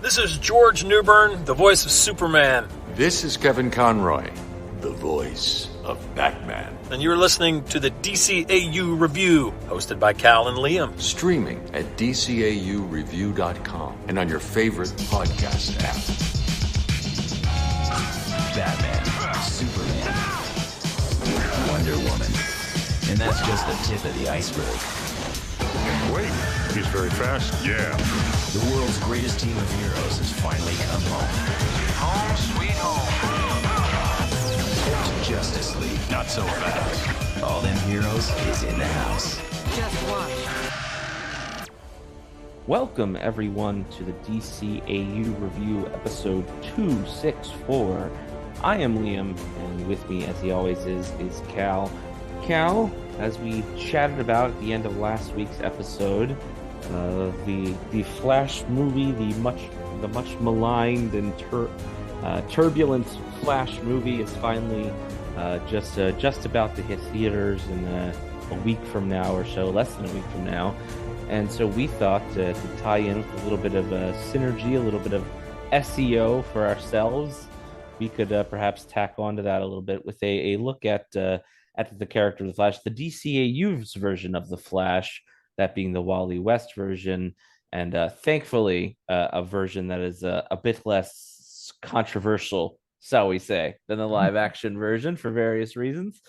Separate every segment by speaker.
Speaker 1: This is George Newbern, the voice of Superman.
Speaker 2: This is Kevin Conroy, the voice of Batman.
Speaker 1: And you're listening to the DCAU Review, hosted by Cal and Liam.
Speaker 2: Streaming at DCAUReview.com and on your favorite podcast app.
Speaker 3: Batman, Superman, Wonder Woman. And that's just the tip of the iceberg.
Speaker 4: Wait, he's very fast. Yeah.
Speaker 3: The world's greatest team of heroes has finally come home.
Speaker 5: Home sweet home.
Speaker 3: Justice League.
Speaker 4: Not so fast.
Speaker 3: All them heroes is in the house.
Speaker 5: Just watch.
Speaker 6: Welcome, everyone, to the DCAU Review, episode 264. I am Liam, and with me, as he always is Cal. Cal, as we chatted about at the end of last week's episode, the Flash movie, the much maligned and turbulent Flash movie is finally just about to hit theaters in a week from now or so, less than a week from now. And so we thought to tie in with a little bit of synergy, a little bit of SEO for ourselves, we could perhaps tack onto that a little bit with a look at the character of the Flash, the DCAU's version of the Flash, that being the Wally West version, and thankfully a version that is a bit less controversial, shall we say, than the live action version for various reasons.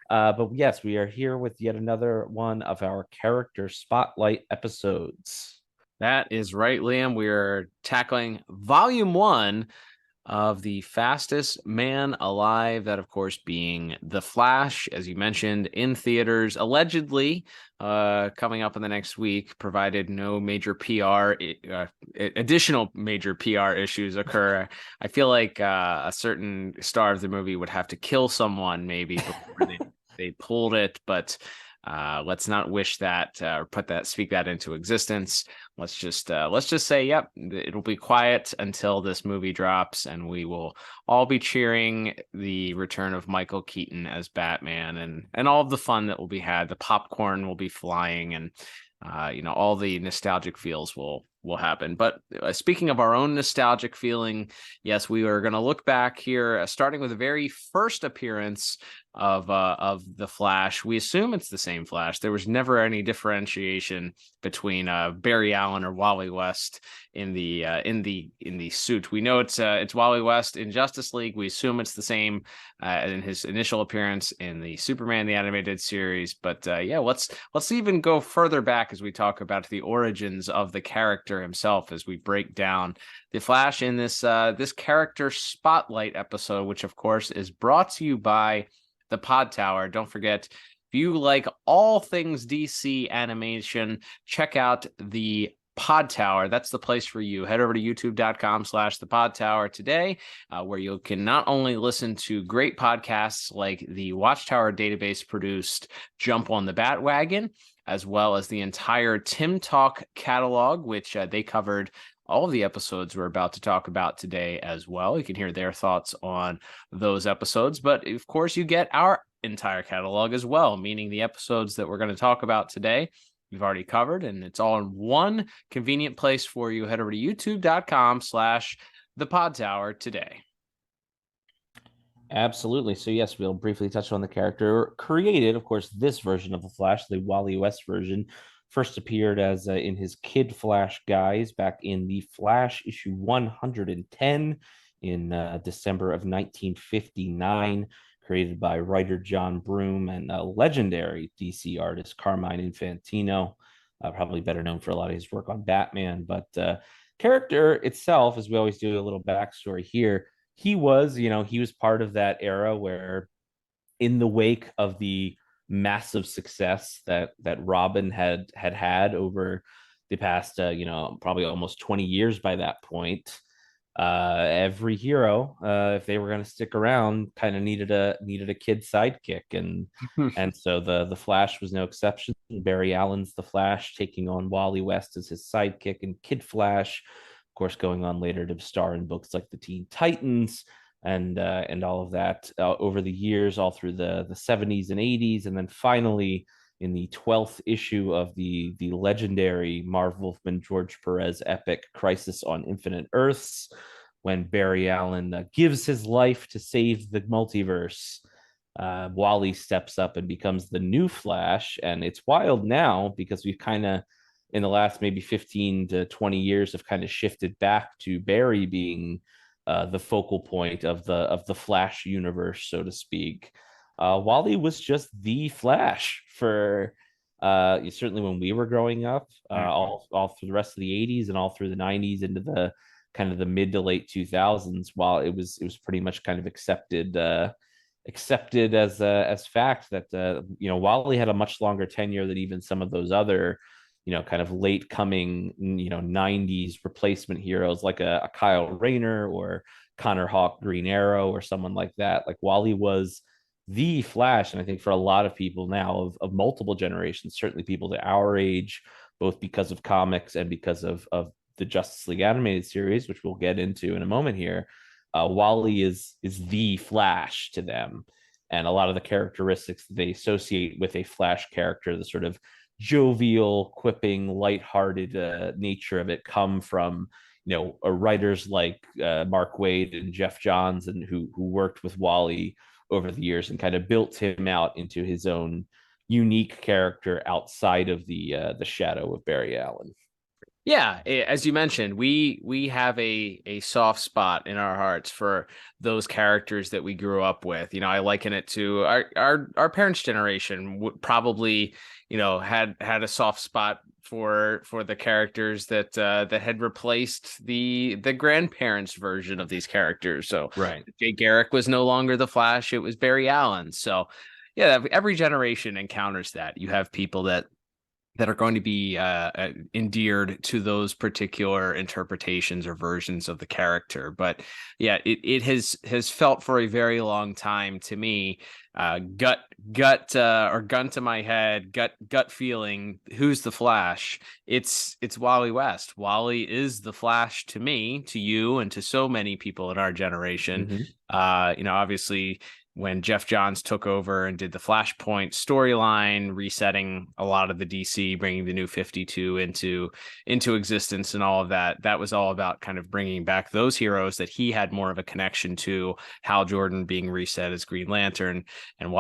Speaker 6: But yes, we are here with yet another one of our Character Spotlight episodes.
Speaker 7: That is right, Liam. We are tackling Volume 1 of The Fastest Man Alive, that of course being The Flash, as you mentioned, in theaters, allegedly coming up in the next week, provided no major additional major PR issues occur. I feel like a certain star of the movie would have to kill someone maybe before they pulled it, but let's not wish that or speak that into existence. Let's just say, yep, it'll be quiet until this movie drops, and we will all be cheering the return of Michael Keaton as Batman, and all of the fun that will be had. The popcorn will be flying, and all the nostalgic feels will happen. But speaking of our own nostalgic feeling, yes, we are going to look back here, starting with the very first appearance of the Flash. We assume it's the same Flash. There was never any differentiation between Barry Allen or Wally West in the suit. We know it's Wally West in Justice League. We assume it's the same in his initial appearance in the Superman the Animated Series. But let's even go further back as we talk about the origins of the character himself, as we break down the Flash in this Character Spotlight episode, which of course is brought to you by the Pod Tower. Don't forget, if you like all things DC animation, check out the Pod Tower. That's the place for you. Head over to youtube.com/the Pod Tower today, where you can not only listen to great podcasts like the Watchtower Database produced Jump on the Bat-Wagon, as well as the entire Tim Talk catalog, which they covered all of the episodes we're about to talk about today as well. You can hear their thoughts on those episodes, but of course you get our entire catalog as well, meaning the episodes that we're going to talk about today we've already covered, and it's all in one convenient place for you. Head over to youtube.com/the Pod Tower today.
Speaker 6: Absolutely. So yes, we'll briefly touch on the character created. Of course, this version of the Flash, the Wally West version, first appeared as in his Kid Flash guise back in the Flash issue 110 in December of 1959, created by writer John Broome and legendary DC artist Carmine Infantino, probably better known for a lot of his work on Batman. But character itself, as we always do a little backstory here, he was part of that era where, in the wake of the massive success that Robin had over the past probably almost 20 years by that point, every hero, if they were going to stick around, kind of needed a kid sidekick, and and so the Flash was no exception. Barry Allen's the Flash, taking on Wally West as his sidekick, and Kid Flash, of course, going on later to star in books like the Teen Titans and all of that over the years, all through the 70s and 80s, and then finally in the 12th issue of the legendary Marv Wolfman George Perez epic Crisis on Infinite Earths, when Barry Allen gives his life to save the multiverse. Wally steps up and becomes the new Flash. And it's wild now because we've kind of, in the last maybe 15 to 20 years, have kind of shifted back to Barry being the focal point of the Flash universe, so to speak. Wally was just the Flash for certainly when we were growing up, all through the rest of the 80s and all through the 90s into the kind of the mid to late 2000s. While it was pretty much kind of accepted as fact that Wally had a much longer tenure than even some of those other kind of late coming 90s replacement heroes like a Kyle Rayner or Connor Hawk Green Arrow or someone like that. Like Wally was the Flash, and I think for a lot of people now of multiple generations, certainly people to our age, both because of comics and because of the Justice League animated series, which we'll get into in a moment here, Wally is the Flash to them. And a lot of the characteristics that they associate with a Flash character, the sort of jovial, quipping, lighthearted nature of it, come from writers like Mark Waid and Jeff Johns, and who worked with Wally over the years and kind of built him out into his own unique character outside of the shadow of Barry Allen.
Speaker 7: Yeah, as you mentioned, we have a soft spot in our hearts for those characters that we grew up with. I liken it to our parents' generation would probably, had a soft spot for the characters that had replaced the grandparents' version of these characters. So
Speaker 6: right,
Speaker 7: Jay Garrick was no longer the Flash; it was Barry Allen. So yeah, every generation encounters that. You have people that are going to be endeared to those particular interpretations or versions of the character. But yeah, it has felt for a very long time to me, gut or gun to my head, gut feeling, who's the Flash? It's Wally West. Wally is the Flash to me, to you, and to so many people in our generation. Mm-hmm. Obviously, when Jeff Johns took over and did the Flashpoint storyline, resetting a lot of the DC, bringing the new 52 into existence and all of that, that was all about kind of bringing back those heroes that he had more of a connection to. Hal Jordan being reset as Green Lantern, and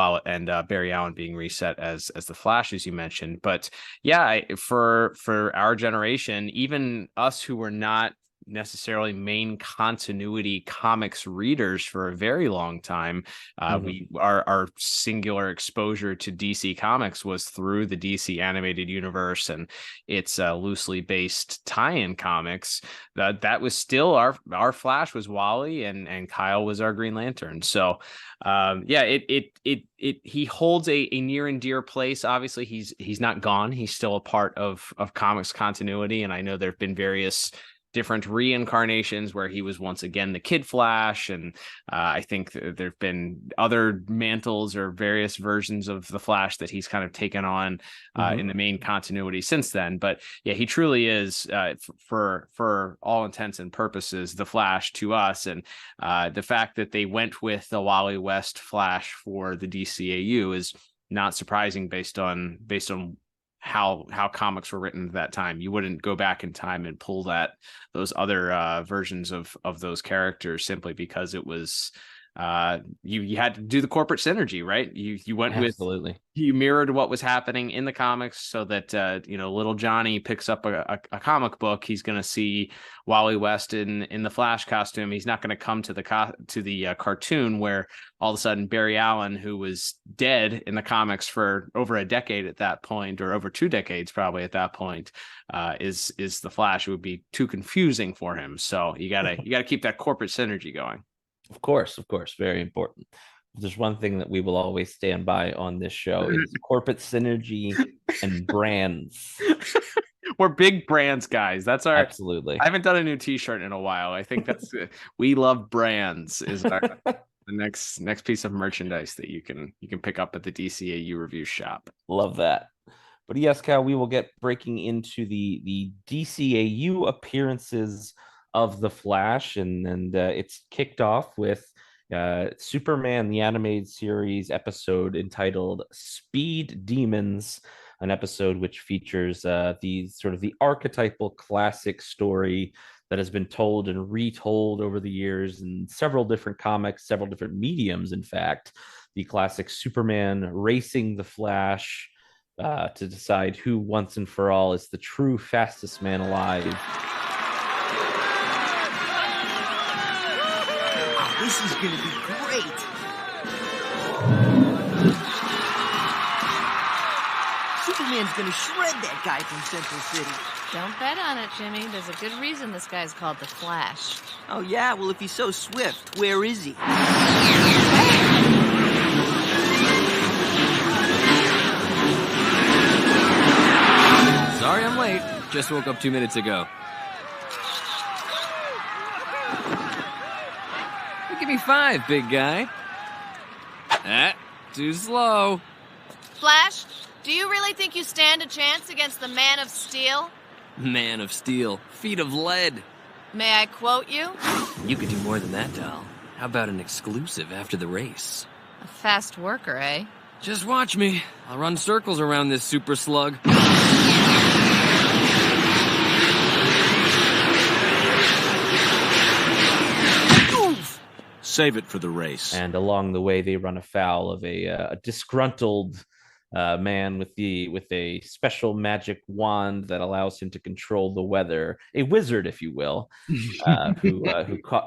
Speaker 7: Barry Allen being reset as the Flash, as you mentioned. But yeah, for our generation, even us who were not necessarily main continuity comics readers for a very long time, our singular exposure to DC Comics was through the DC animated universe and its loosely based tie-in comics. That was still our Flash was Wally, and Kyle was our Green Lantern. So he holds a near and dear place. Obviously he's not gone. He's still a part of comics continuity, and I know there have been various different reincarnations where he was once again the Kid Flash, and I think there've been other mantles or various versions of the Flash that he's kind of taken on in the main continuity since then. But yeah, he truly is for all intents and purposes the Flash to us, and the fact that they went with the Wally West Flash for the DCAU is not surprising based on how comics were written at that time. You wouldn't go back in time and pull those other versions of those characters simply because it was you had to do the corporate synergy, right? You went
Speaker 6: Absolutely.
Speaker 7: You mirrored what was happening in the comics, so that little Johnny picks up a comic book, he's going to see Wally West in the Flash costume. He's not going to come to the cartoon where all of a sudden Barry Allen, who was dead in the comics for over a decade at that point, or over 2 decades probably at that point, is the Flash. It would be too confusing for him. So you gotta keep that corporate synergy going.
Speaker 6: Of course, very important. There's one thing that we will always stand by on this show is corporate synergy and brands.
Speaker 7: We're big brands guys. That's our
Speaker 6: absolutely.
Speaker 7: I haven't done a new t-shirt in a while. I think that's we love brands is the next piece of merchandise that you can pick up at the DCAU review shop.
Speaker 6: Love that. But yes, Cal, we will get breaking into the DCAU appearances of the Flash, and it's kicked off with Superman, the animated series episode entitled Speed Demons, an episode which features the archetypal classic story that has been told and retold over the years in several different comics, several different mediums, in fact. The classic Superman racing the Flash to decide who once and for all is the true fastest man alive.
Speaker 8: This is gonna be great. Superman's gonna shred that guy from Central City.
Speaker 9: Don't bet on it, Jimmy. There's a good reason this guy's called the Flash.
Speaker 8: Oh yeah? Well, if he's so swift, where is he?
Speaker 10: Sorry I'm late. Just woke up 2 minutes ago. Give me 5, big guy. Too slow.
Speaker 9: Flash, do you really think you stand a chance against the Man of Steel?
Speaker 10: Man of Steel, feet of lead.
Speaker 9: May I quote you?
Speaker 10: You could do more than that, doll. How about an exclusive after the race?
Speaker 9: A fast worker, eh?
Speaker 10: Just watch me. I'll run circles around this super slug.
Speaker 11: Save it for the race.
Speaker 6: And along the way, they run afoul of a disgruntled man with a special magic wand that allows him to control the weather. A wizard, if you will, who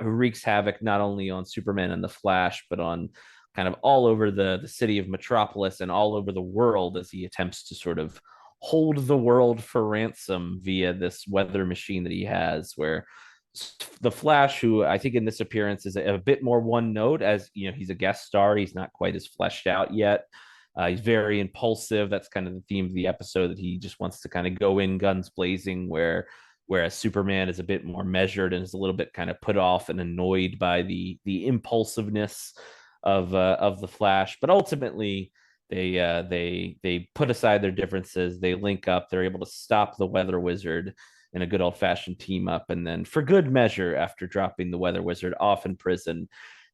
Speaker 6: wreaks havoc not only on Superman and the Flash, but on kind of all over the city of Metropolis and all over the world as he attempts to sort of hold the world for ransom via this weather machine that he has, where the Flash, who I think in this appearance is a bit more one note, as you know, he's a guest star. He's not quite as fleshed out yet. He's very impulsive. That's kind of the theme of the episode, that he just wants to kind of go in guns blazing, whereas Superman is a bit more measured and is a little bit kind of put off and annoyed by the impulsiveness of the Flash. But ultimately, they put aside their differences. They link up. They're able to stop the Weather Wizard in a good old-fashioned team up, and then for good measure, after dropping the Weather Wizard off in prison,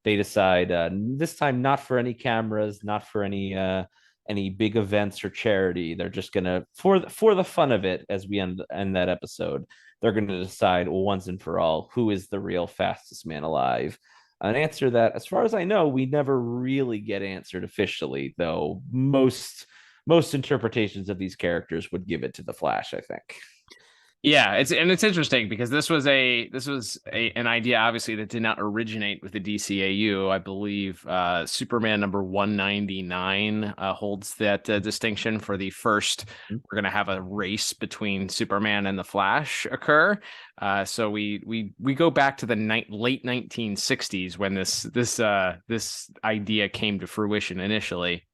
Speaker 6: they decide this time not for any cameras, not for any big events or charity. They're just gonna, for the fun of it, as we end that episode, they're gonna decide once and for all who is the real fastest man alive. An answer that, as far as I know, we never really get answered officially, though most interpretations of these characters would give it to the Flash, I think.
Speaker 7: Yeah, it's interesting because this was an idea obviously that did not originate with the DCAU. I believe Superman number 199 holds that distinction for the first. We're going to have a race between Superman and the Flash occur. So we go back to the late 1960s when this idea came to fruition initially,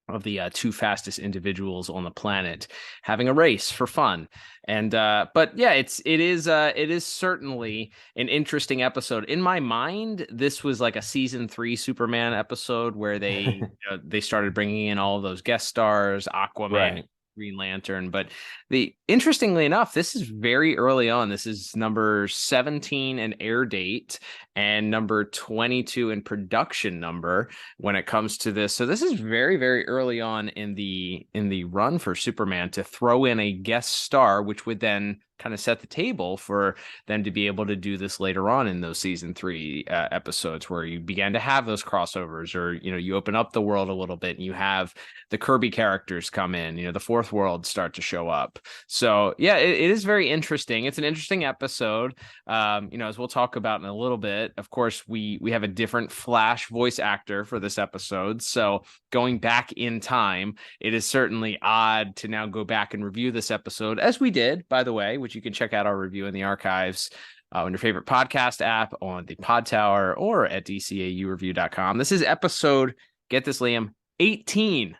Speaker 7: of the two fastest individuals on the planet having a race for fun. And but yeah, it is certainly an interesting episode. In my mind, this was like a season 3 Superman episode where they they started bringing in all of those guest stars, Aquaman, right, Green Lantern. But interestingly enough, this is very early on. This is number 17 in air date and number 22 in production number when it comes to this. So this is very, very early on in the run for Superman to throw in a guest star, which would then kind of set the table for them to be able to do this later on in those season 3 episodes, where you began to have those crossovers, or you open up the world a little bit and you have the Kirby characters come in, the fourth world start to show up. So yeah, it is very interesting. It's an interesting episode. As we'll talk about in a little bit, of course, we have a different Flash voice actor for this episode. So going back in time, it is certainly odd to now go back and review this episode, as we did, by the way, which you can check out our review in the archives on your favorite podcast app, on the Pod Tower, or at DCAUreview.com. This is episode, get this, Liam, 18.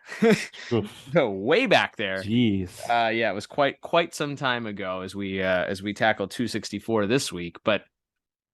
Speaker 7: So way back there.
Speaker 6: Jeez.
Speaker 7: Yeah, it was quite some time ago as we tackled 264 this week. But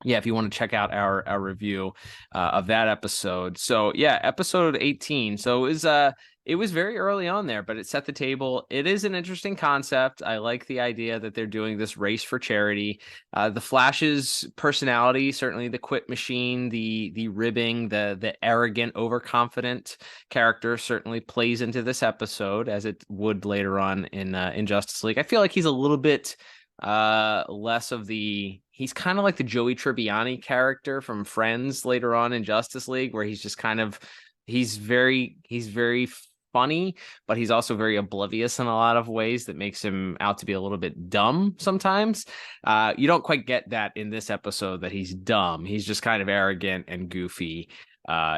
Speaker 7: yeah, if you want to check out our review of that episode. So yeah, episode 18. So it It was very early on there, but it set the table. It is an interesting concept. I like the idea that they're doing this race for charity. The Flash's personality, certainly the quit machine, the ribbing, the arrogant, overconfident character certainly plays into this episode, as it would later on in Justice League. I feel like he's a little bit less of he's kind of like the Joey Tribbiani character from Friends later on in Justice League, where he's just kind of he's very funny, but he's also very oblivious in a lot of ways that makes him out to be a little bit dumb sometimes. You don't quite get that in this episode, that he's dumb. He's just kind of arrogant and goofy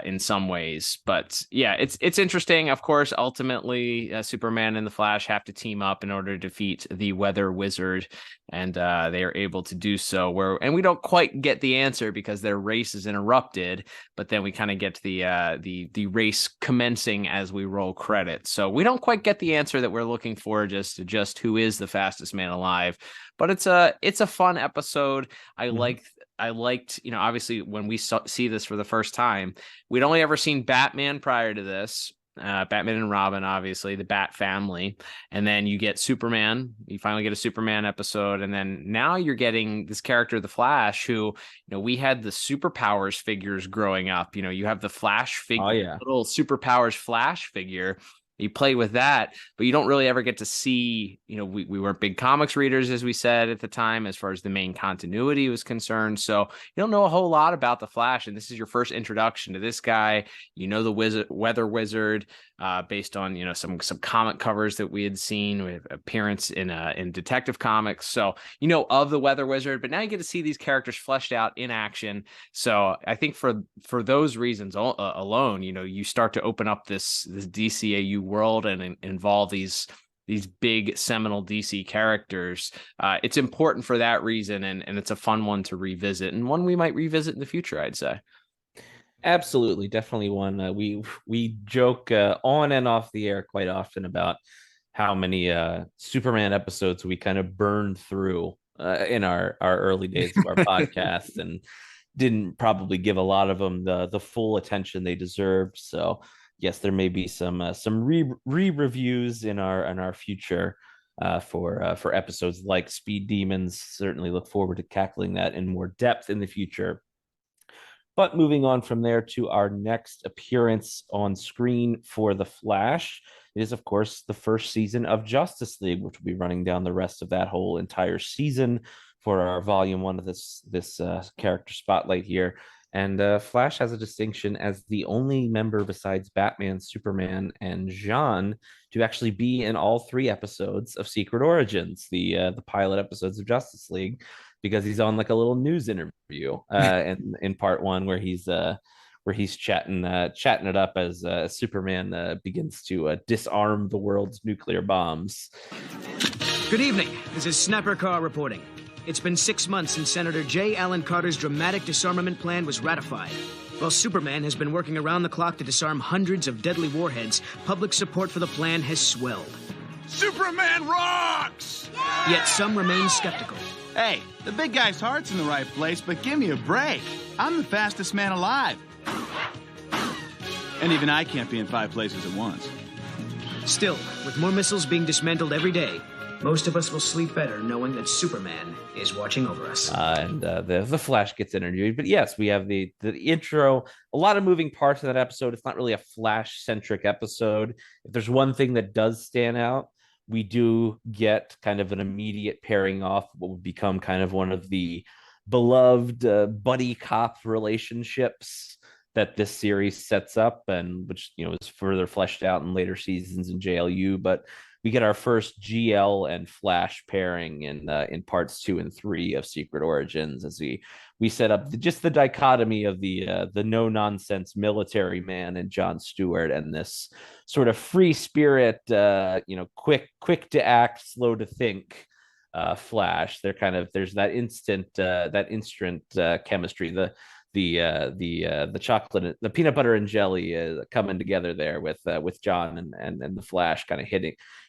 Speaker 7: in some ways. But yeah, it's interesting. Of course, ultimately, Superman and the Flash have to team up in order to defeat the Weather Wizard, and they are able to do so. And we don't quite get the answer because their race is interrupted, but then we kind of get to the race commencing as we roll credits. So we don't quite get the answer that we're looking for, just who is the fastest man alive. But it's a fun episode. I liked, obviously when we see this for the first time, we'd only ever seen Batman prior to this, Batman and Robin, obviously, the Bat family. And then you get Superman. You finally get a Superman episode. And then now you're getting this character, the Flash, who, we had the superpowers figures growing up. You have the Flash figure, little superpowers Flash figure. You play with that, but you don't really ever get to see, we weren't big comics readers, as we said at the time, as far as the main continuity was concerned. So you don't know a whole lot about the Flash. And this is your first introduction to this guy. The Weather Wizard, based on, some comic covers that we had seen with appearance in Detective Comics. So, of the Weather Wizard, but now you get to see these characters fleshed out in action. So I think for those reasons alone, you start to open up this DCAU world and involve these big seminal DC characters. It's important for that reason, and it's a fun one to revisit, and one we might revisit in the future, I'd say.
Speaker 6: Absolutely, definitely one. We joke on and off the air quite often about how many Superman episodes we kind of burned through in our early days of our podcast, and didn't probably give a lot of them the full attention they deserved. So yes, there may be some re-reviews in our future for episodes like Speed Demons. Certainly look forward to tackling that in more depth in the future. But moving on from there to our next appearance on screen for The Flash is, of course, the first season of Justice League, which will be running down the rest of that whole entire season for our volume 1 of this character spotlight here. And Flash has a distinction as the only member besides Batman, Superman, and Jean to actually be in all 3 episodes of Secret Origins, the pilot episodes of Justice League, because he's on like a little news interview in part 1 where he's chatting it up as Superman begins to disarm the world's nuclear bombs.
Speaker 11: Good evening. This is Snapper Carr reporting. It's been 6 months since Senator J. Allen Carter's dramatic disarmament plan was ratified. While Superman has been working around the clock to disarm hundreds of deadly warheads, public support for the plan has swelled.
Speaker 12: Superman rocks! Yeah!
Speaker 11: Yet some remain skeptical.
Speaker 12: Hey, the big guy's heart's in the right place, but give me a break. I'm the fastest man alive. And even I can't be in 5 places at once.
Speaker 11: Still, with more missiles being dismantled every day, most of us will sleep better knowing that Superman is watching over us.
Speaker 6: And the Flash gets interviewed. But yes, we have the intro. A lot of moving parts in that episode. It's not really a Flash-centric episode. If there's one thing that does stand out, we do get kind of an immediate pairing off what would become kind of one of the beloved buddy cop relationships that this series sets up, and which is further fleshed out in later seasons in JLU. But we get our first GL and Flash pairing in parts 2 and 3 of Secret Origins, as we set up just the dichotomy of the no nonsense military man and John Stewart, and this sort of free spirit, quick to act, slow to think Flash. There's that instant chemistry, the chocolate, the peanut butter and jelly coming together there with John and the Flash kind of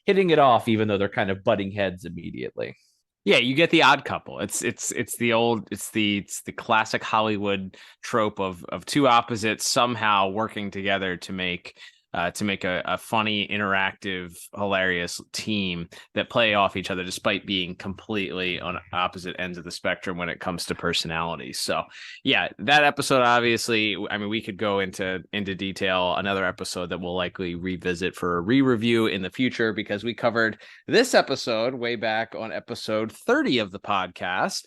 Speaker 6: hitting it off, even though they're kind of butting heads immediately.
Speaker 7: Yeah, you get the odd couple. It's the classic Hollywood trope of 2 opposites somehow working together to make to make a funny, interactive, hilarious team that play off each other despite being completely on opposite ends of the spectrum when it comes to personalities. So yeah, that episode, obviously, I mean, we could go into detail, another episode that we'll likely revisit for a re-review in the future, because we covered this episode way back on episode 30 of the podcast.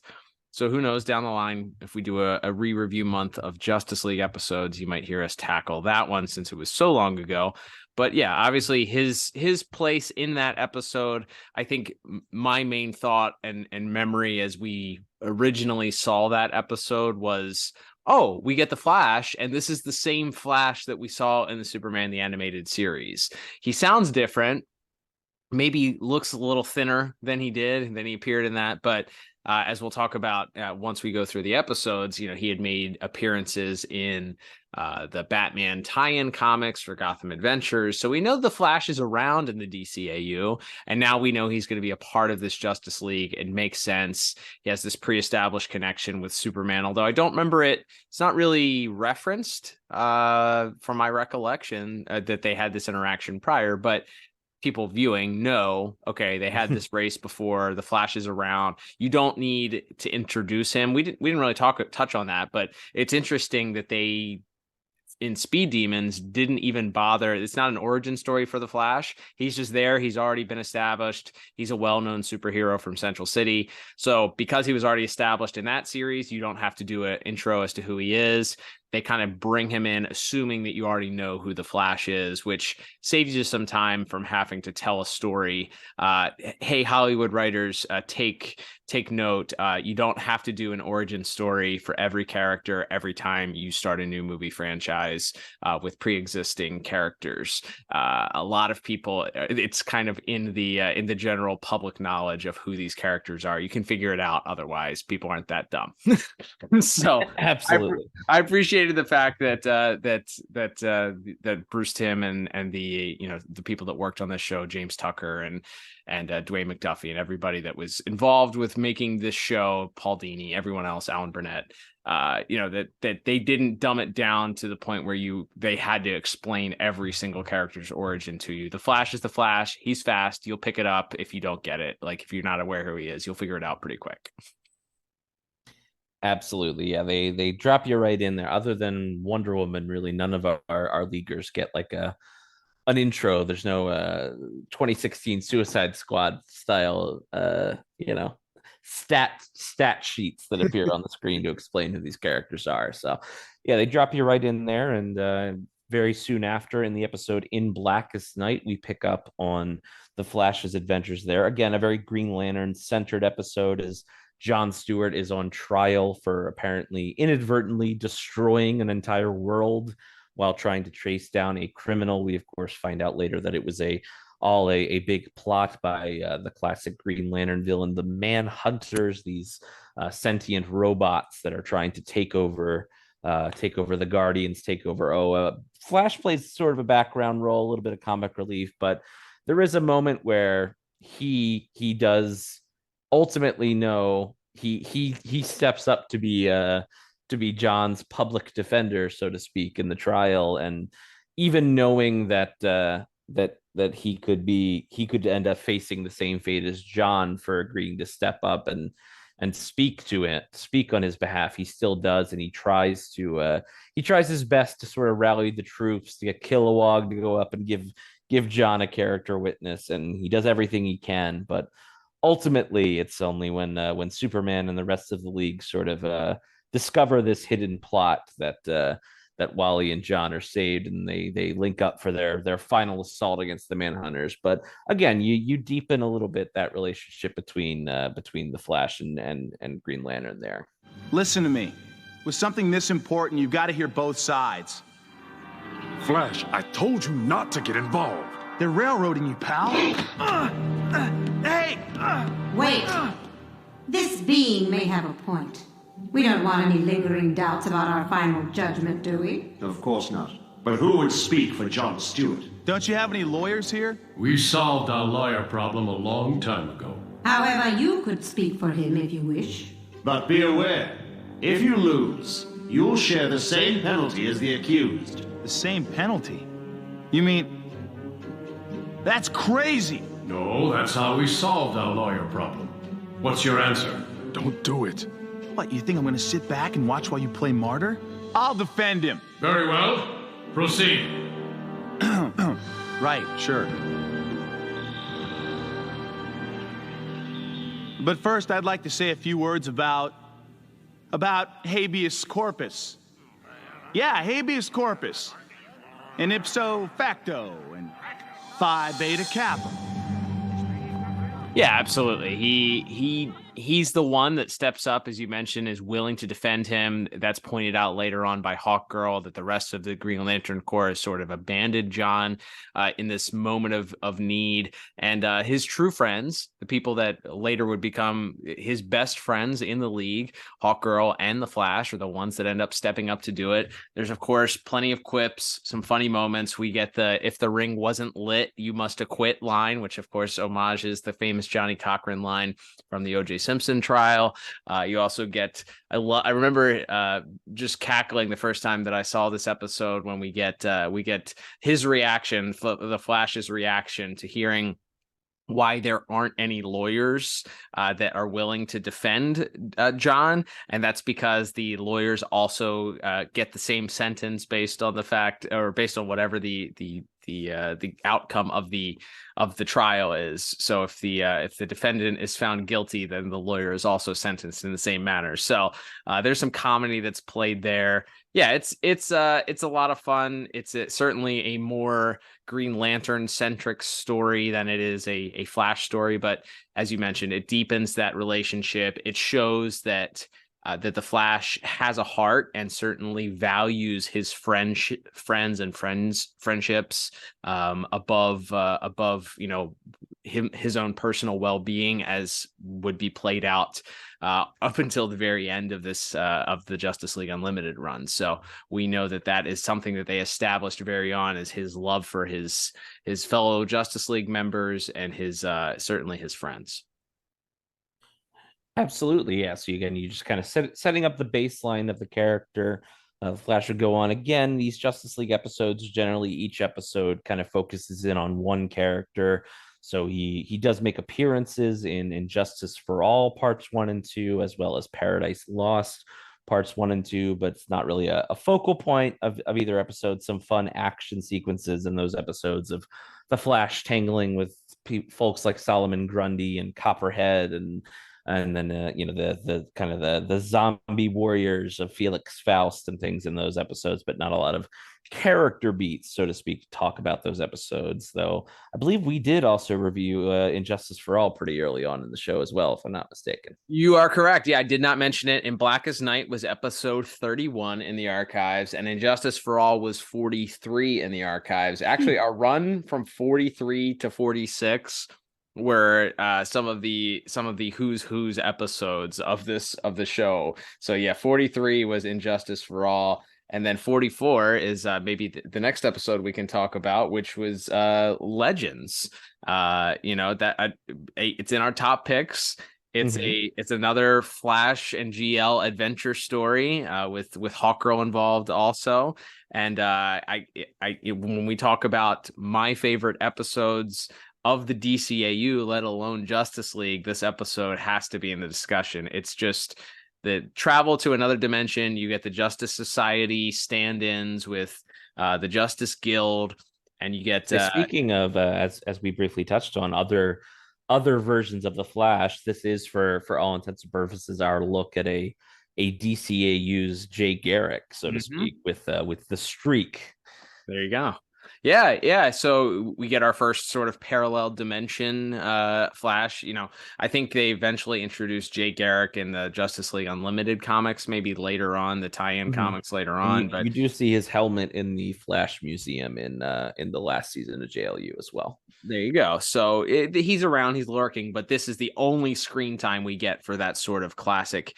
Speaker 7: So who knows, down the line, if we do a re-review month of Justice League episodes, you might hear us tackle that one since it was so long ago. But yeah, obviously his place in that episode, I think my main thought and memory as we originally saw that episode was, oh, we get the Flash, and this is the same Flash that we saw in the Superman the Animated Series. He sounds different, maybe looks a little thinner than he did, and then he appeared in that, but as we'll talk about once we go through the episodes, you know, he had made appearances in the Batman tie-in comics for Gotham Adventures. So we know the Flash is around in the DCAU, and now we know he's going to be a part of this Justice League. It makes sense. He has this pre-established connection with Superman, although I don't remember it. It's not really referenced from my recollection that they had this interaction prior, but people viewing know, okay, they had this race before, the Flash is around. You don't need to introduce him. We didn't really touch on that, but it's interesting that they, in Speed Demons, didn't even bother. It's not an origin story for the Flash. He's just there. He's already been established. He's a well-known superhero from Central City. So because he was already established in that series, you don't have to do an intro as to who he is. They kind of bring him in, assuming that you already know who the Flash is, which saves you some time from having to tell a story. Hey, Hollywood writers, take note. You don't have to do an origin story for every character every time you start a new movie franchise with pre-existing characters. A lot of people, it's kind of in the general public knowledge of who these characters are. You can figure it out. Otherwise, people aren't that dumb. So
Speaker 6: absolutely,
Speaker 7: I appreciated the fact that Bruce Timm and the the people that worked on this show, James Tucker and Dwayne McDuffie and everybody that was involved with making this show, Paul Dini, everyone else, Alan Burnett, that they didn't dumb it down to the point where they had to explain every single character's origin to you. The Flash is the Flash. He's fast. You'll pick it up if you don't get it. Like, if you're not aware who he is, you'll figure it out pretty quick.
Speaker 6: Absolutely. Yeah, they drop you right in there. Other than Wonder Woman, really none of our leaguers get like an intro. There's no 2016 Suicide Squad style stat sheets that appear on the screen to explain who these characters are. So yeah, they drop you right in there. And very soon after, in the episode In Blackest Night, we pick up on the Flash's adventures there. Again, a very Green Lantern centered episode, as Jon Stewart is on trial for apparently inadvertently destroying an entire world while trying to trace down a criminal. We, of course, find out later that it was a big plot by the classic Green Lantern villain, the Manhunters, these sentient robots that are trying to take over the Guardians, take over Flash plays sort of a background role, a little bit of comic relief, but there is a moment where he does ultimately know he steps up to be John's public defender, so to speak, in the trial, and even knowing that he could end up facing the same fate as John for agreeing to step up and speak on his behalf, he still does, and he tries his best to sort of rally the troops to get Kilowog to go up and give John a character witness, and he does everything he can, but ultimately it's only when Superman and the rest of the league sort of discover this hidden plot that Wally and John are saved, and they link up for their final assault against the Manhunters. But again, you deepen a little bit that relationship between the Flash and Green Lantern there.
Speaker 12: Listen to me. With something this important, you've got to hear both sides.
Speaker 4: Flash, I told you not to get involved.
Speaker 12: They're railroading you, pal. Hey!
Speaker 13: Wait. This being may have a point. We don't want any lingering doubts about our final judgment, do we?
Speaker 14: Of course not. But who would speak for Jon Stewart?
Speaker 12: Don't you have any lawyers here?
Speaker 15: We solved our lawyer problem a long time ago.
Speaker 13: However, you could speak for him if you wish.
Speaker 14: But be aware, if you lose, you'll share the same penalty as the accused.
Speaker 12: The same penalty? You mean... That's crazy!
Speaker 15: No, that's how we solved our lawyer problem. What's your answer?
Speaker 4: Don't do it.
Speaker 12: What, you think I'm gonna sit back and watch while you play martyr? I'll defend him!
Speaker 15: Very well. Proceed.
Speaker 12: Right, sure. But first, I'd like to say a few words about habeas corpus. Yeah, habeas corpus. And ipso facto, and phi beta kappa.
Speaker 7: Yeah, absolutely. He's the one that steps up, as you mentioned, is willing to defend him. That's pointed out later on by Hawkgirl, that the rest of the Green Lantern Corps has sort of abandoned John in this moment of need. And his true friends, the people that later would become his best friends in the League, Hawkgirl and the Flash, are the ones that end up stepping up to do it. There's, of course, plenty of quips, some funny moments. We get the "if the ring wasn't lit, you must acquit" line, which, of course, homages the famous Johnny Cochran line from the O.J. Simpson trial. You also get, I remember just cackling the first time that I saw this episode when we get his reaction, the Flash's reaction to hearing why there aren't any lawyers that are willing to defend John, and that's because the lawyers also get the same sentence based on the fact, or based on whatever the outcome of the trial is. So if the defendant is found guilty, then the lawyer is also sentenced in the same manner. So there's some comedy that's played there. Yeah, it's a lot of fun. It's certainly a more Green Lantern centric story than it is a Flash story. But as you mentioned, it deepens that relationship. It shows that the Flash has a heart and certainly values his friends and friendships above his own personal well-being, as would be played out up until the very end of this of the Justice League Unlimited run. So we know that is something that they established very on, is his love for his fellow Justice League members and his certainly his friends.
Speaker 6: Absolutely, yeah. So again, you just kind of setting up the baseline of the character. Flash would go on again. These Justice League episodes, generally each episode kind of focuses in on one character. So he does make appearances in Justice for All parts 1 and 2, as well as Paradise Lost parts 1 and 2, but it's not really a focal point of either episode. Some fun action sequences in those episodes of the Flash tangling with folks like Solomon Grundy and Copperhead, and then the kind of the zombie warriors of Felix Faust and things in those episodes, but not a lot of character beats, so to speak, to talk about those episodes. Though I believe we did also review Injustice for All pretty early on in the show as well, if I'm not mistaken.
Speaker 7: You are correct. Yeah, I did not mention it. In Blackest Night was episode 31 in the archives, and Injustice for All was 43 in the archives. Actually, our run from 43 to 46 were some of the who's episodes of the show. So yeah, 43 was Injustice for All, and then 44 is maybe the next episode we can talk about, which was Legends. It's in our top picks. It's another Flash and GL adventure story with Hawkgirl involved also. And when we talk about my favorite episodes of the DCAU, let alone Justice League, this episode has to be in the discussion. It's just the travel to another dimension. You get the Justice Society stand-ins with the Justice Guild, and you get
Speaker 6: speaking of as we briefly touched on, other versions of the Flash. This is for all intents and purposes our look at a DCAU's Jay Garrick, so to speak, with the Streak.
Speaker 7: There you go. Yeah. So we get our first sort of parallel dimension Flash. I think they eventually introduced Jay Garrick in the Justice League Unlimited comics, maybe later on, the tie-in comics later on.
Speaker 6: But you do see his helmet in the Flash Museum in the last season of JLU as well.
Speaker 7: There you go. So he's around, he's lurking, but this is the only screen time we get for that sort of classic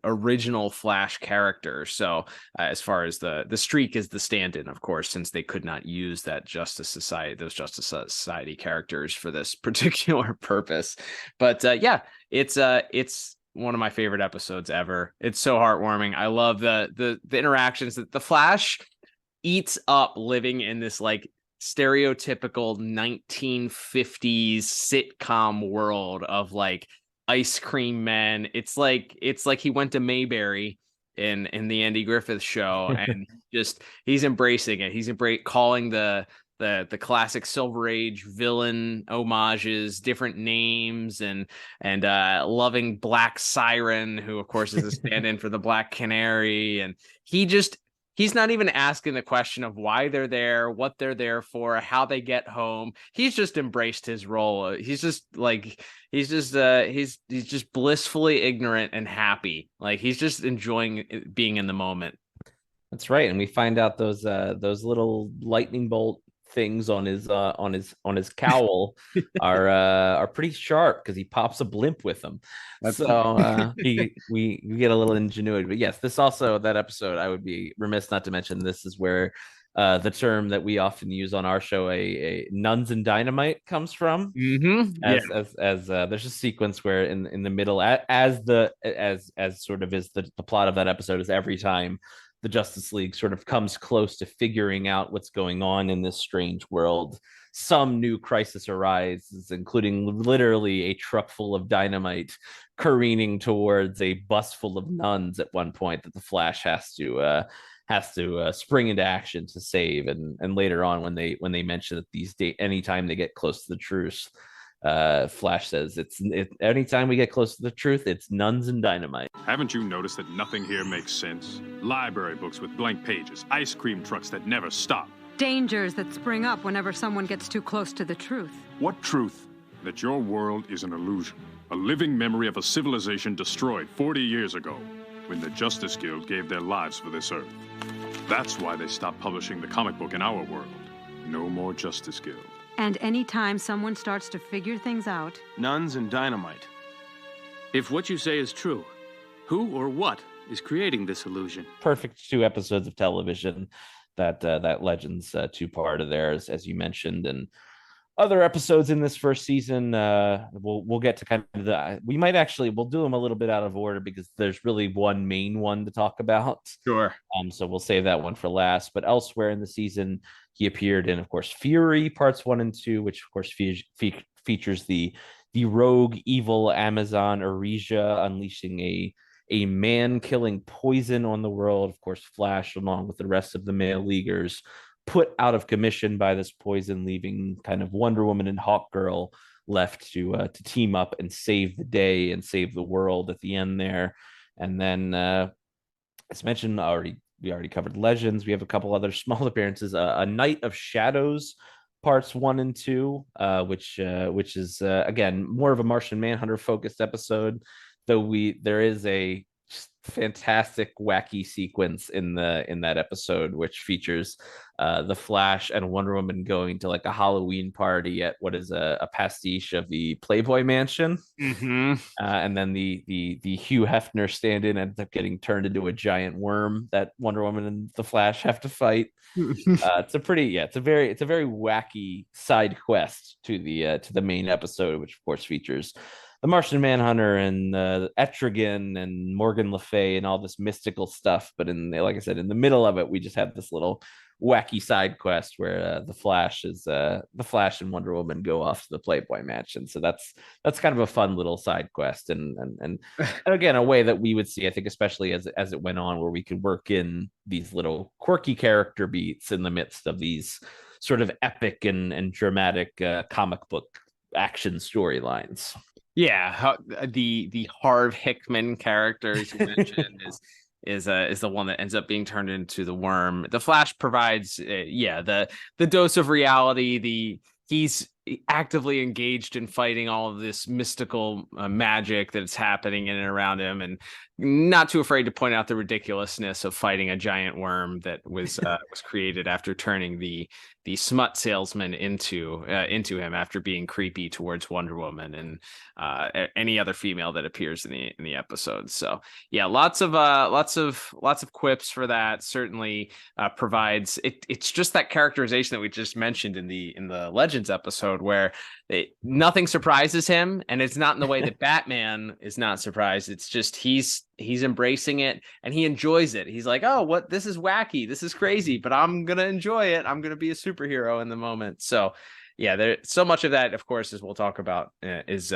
Speaker 7: original Flash character. So as far as the Streak is the stand-in, of course, since they could not use those Justice Society characters for this particular purpose. But it's one of my favorite episodes ever. It's so heartwarming. I love the interactions that the Flash, eats up living in this like stereotypical 1950s sitcom world of like ice cream men. It's like he went to Mayberry in the Andy Griffith Show, and he's embracing it. He's calling the classic Silver Age villain homages different names, and loving Black Siren, who of course is a stand-in for the Black Canary, and he's not even asking the question of why they're there, what they're there for, how they get home. He's just embraced his role. He's just blissfully ignorant and happy. Like he's just enjoying being in the moment.
Speaker 6: That's right. And we find out those little lightning bolt things on his cowl are pretty sharp because he pops a blimp with them. So we get a little ingenuity. But yes, that episode, I would be remiss not to mention, this is where the term that we often use on our show, a nuns and dynamite, comes from. As there's a sequence where in the middle, as sort of is the plot of that episode, is every time the Justice League sort of comes close to figuring out what's going on in this strange world, some new crisis arises, including literally a truck full of dynamite careening towards a bus full of nuns at one point that the Flash has to spring into action to save. And later on, when they mention that anytime they get close to the truth, Flash says anytime we get close to the truth, it's nuns and dynamite.
Speaker 4: Haven't you noticed that nothing here makes sense? Library books with blank pages, ice cream trucks that never stop.
Speaker 16: Dangers that spring up whenever someone gets too close to the truth.
Speaker 4: What truth? That your world is an illusion, a living memory of a civilization destroyed 40 years ago, when the Justice Guild gave their lives for this Earth. That's why they stopped publishing the comic book in our world. No more Justice Guild.
Speaker 16: And anytime someone starts to figure things out...
Speaker 12: Nuns and dynamite.
Speaker 17: If what you say is true, who or what is creating this illusion? Perfect
Speaker 6: 2 episodes of television, that Legends 2-part of theirs, as you mentioned, and other episodes in this first season. We'll get to kind of we'll do them a little bit out of order because there's really one main one to talk about.
Speaker 7: Sure.
Speaker 6: So we'll save that one for last. But elsewhere in the season, he appeared in, of course, Fury parts 1 and 2, which of course features the rogue evil Amazon Arisia unleashing a man-killing poison on the world. Of course, Flash, along with the rest of the male leaguers, put out of commission by this poison, leaving kind of Wonder Woman and Hawkgirl left to team up and save the day and save the world at the end there. And then, as mentioned we already covered Legends. We have a couple other small appearances. A Night of Shadows parts 1 and 2, which is again more of a Martian Manhunter focused episode, though there is a fantastic wacky sequence in that episode which features the Flash and Wonder Woman going to like a Halloween party at what is a pastiche of the Playboy Mansion. And then the Hugh Hefner stand-in ends up getting turned into a giant worm that Wonder Woman and the Flash have to fight. It's a very wacky side quest to the main episode, which of course features the Martian Manhunter and Etrigan and Morgan Le Fay and all this mystical stuff. But like I said, in the middle of it, we just have this little wacky side quest where the Flash and Wonder Woman go off to the Playboy Mansion. So that's kind of a fun little side quest, and again, a way that we would see, I think, especially as it went on, where we could work in these little quirky character beats in the midst of these sort of epic and dramatic comic book action storylines.
Speaker 7: Yeah, the Harv Hickman characters you mentioned is the one that ends up being turned into the worm. The Flash provides the dose of reality. He's actively engaged in fighting all of this mystical magic that's happening in and around him, and not too afraid to point out the ridiculousness of fighting a giant worm that was created after turning the smut salesman into him after being creepy towards Wonder Woman and any other female that appears in the episode. So yeah, lots of quips for that. Certainly provides it's just that characterization that we just mentioned in the Legends episode, where nothing surprises him, and it's not in the way that Batman is not surprised. It's just he's he's embracing it and he enjoys it. He's like, oh, what, this is wacky, this is crazy, but I'm gonna enjoy it. I'm gonna be a superhero in the moment. So yeah, there so much of that, of course, as we'll talk about, is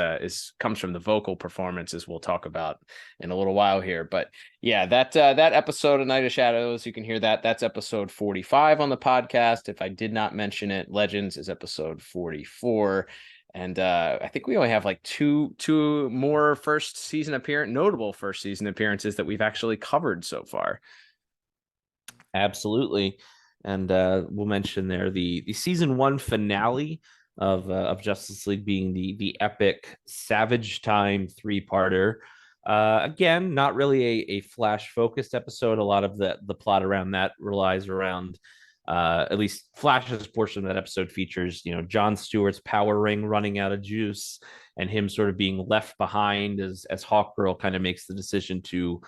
Speaker 7: comes from the vocal performance, as we'll talk about in a little while here. But yeah, that episode of Night of Shadows, you can hear that's episode 45 on the podcast. If I did not mention it, Legends is episode 44. And I think we only have like two more notable first season appearances that we've actually covered so far.
Speaker 6: Absolutely. And we'll mention there the season 1 finale of Justice League being the epic Savage Time 3-parter. Again, not really a Flash focused episode. A lot of the plot around that relies around, at least Flash's portion of that episode features, Jon Stewart's power ring running out of juice and him sort of being left behind as Hawkgirl kind of makes the decision to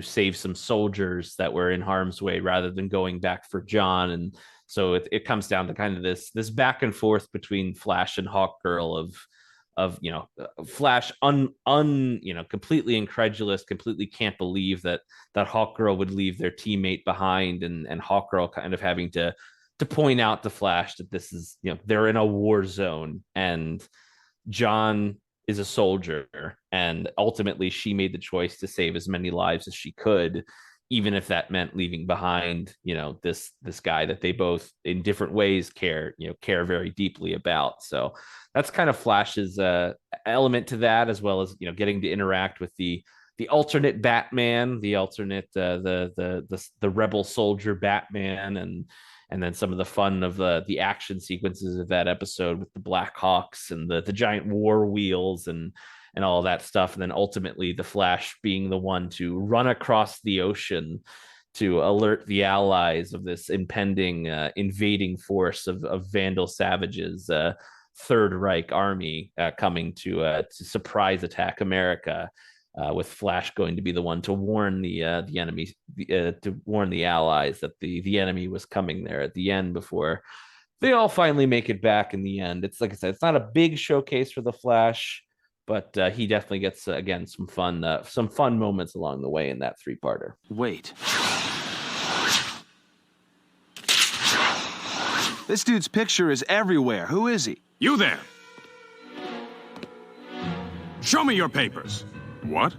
Speaker 6: save some soldiers that were in harm's way rather than going back for John. And so it comes down to kind of this back and forth between Flash and Hawkgirl of Flash completely incredulous, completely can't believe that Hawkgirl would leave their teammate behind, and Hawkgirl kind of having to point out to Flash that this is, they're in a war zone and John is a soldier, and ultimately she made the choice to save as many lives as she could, even if that meant leaving behind, this guy that they both in different ways care very deeply about. So that's kind of Flash's element to that, as well as, getting to interact with the alternate Batman, the alternate, the rebel soldier Batman, and then some of the fun of the action sequences of that episode with the Black Hawks and the giant war wheels and all that stuff. And then ultimately the Flash being the one to run across the ocean to alert the allies of this impending invading force of Vandal savages, Third Reich army coming to surprise attack America. With Flash going to be the one to warn the enemy, to warn the allies that the enemy was coming there at the end before they all finally make it back in the end. It's like I said, it's not a big showcase for the Flash, but he definitely gets, again, some fun moments along the way in that 3-parter.
Speaker 12: Wait. This dude's picture is everywhere. Who is he?
Speaker 4: You there! Show me your papers. What?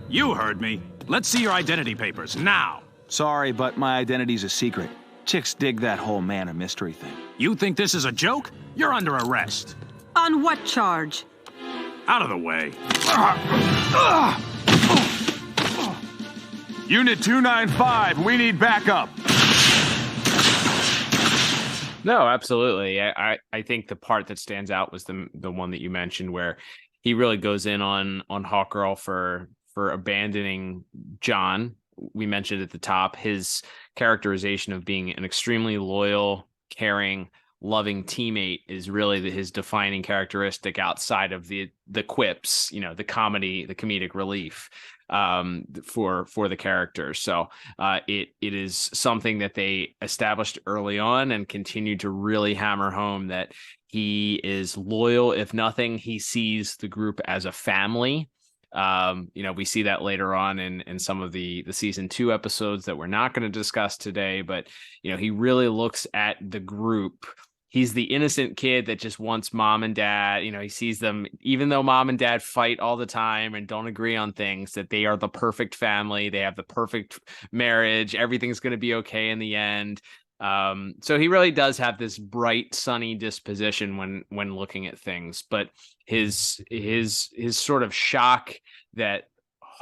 Speaker 4: You heard me. Let's see your identity papers, now!
Speaker 12: Sorry, but my identity's a secret. Chicks dig that whole man of mystery thing.
Speaker 4: You think this is a joke? You're under arrest.
Speaker 16: On what charge?
Speaker 4: Out of the way.
Speaker 12: Unit 295, we need backup.
Speaker 7: No, absolutely. I think the part that stands out was the one that you mentioned, where he really goes in on Hawkgirl for abandoning John. We mentioned at the top his characterization of being an extremely loyal, caring, loving teammate is really his defining characteristic outside of the quips, the comedic relief for the character. So it is something that they established early on and continued to really hammer home, that he is loyal. If nothing, he sees the group as a family. We see that later on in some of the season 2 episodes that we're not going to discuss today, but he really looks at the group. He's the innocent kid that just wants mom and dad. He sees them, even though mom and dad fight all the time and don't agree on things, that they are the perfect family. They have the perfect marriage. Everything's going to be okay in the end. So he really does have this bright, sunny disposition when looking at things. But his sort of shock that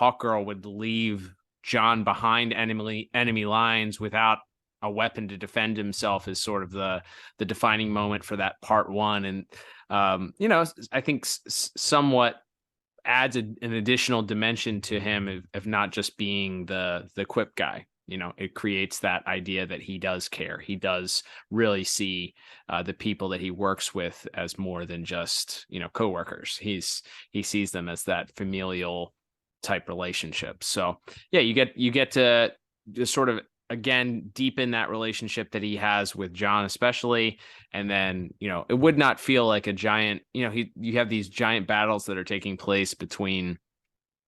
Speaker 7: Hawkgirl would leave John behind enemy lines without a weapon to defend himself is sort of the defining moment for that part 1. And I think somewhat adds an additional dimension to him of not just being the quip guy. It creates that idea that he does care. He does really see the people that he works with as more than just, coworkers. He sees them as that familial type relationship. So yeah, you get to just sort of again, deepen that relationship that he has with John, especially. And then, it would not feel like a giant, you have these giant battles that are taking place between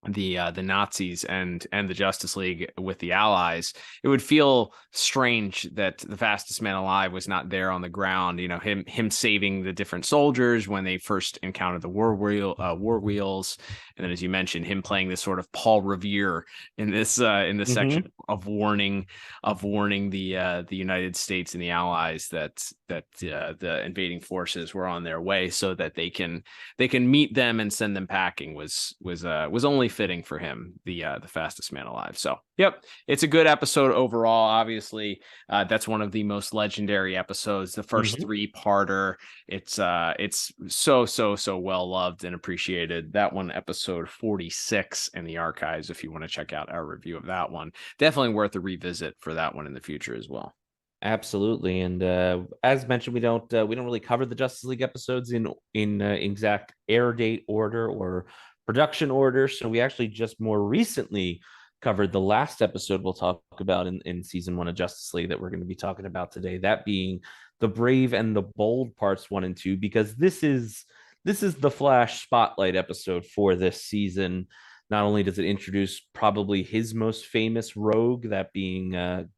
Speaker 7: the Nazis and the Justice League with the Allies. It would feel strange that the fastest man alive was not there on the ground. Him saving the different soldiers when they first encountered the war wheels, and then, as you mentioned, him playing this sort of Paul Revere in this section of warning the United States and the Allies that the invading forces were on their way, so that they can meet them and send them packing was only fitting for him, the fastest man alive. So, yep, it's a good episode overall. Obviously, that's one of the most legendary episodes. The first three-parter. It's so well loved and appreciated. That one, episode 46 in the archives, if you want to check out our review of that one. Definitely worth a revisit for that one in the future as well.
Speaker 6: Absolutely, and as mentioned, we don't really cover the Justice League episodes in exact air date order or production order. So we actually just more recently covered the last episode we'll talk about in season 1 of Justice League that we're going to be talking about today. That being the Brave and the Bold parts 1 and 2, because this is the Flash Spotlight episode for this season. Not only does it introduce probably his most famous rogue, that being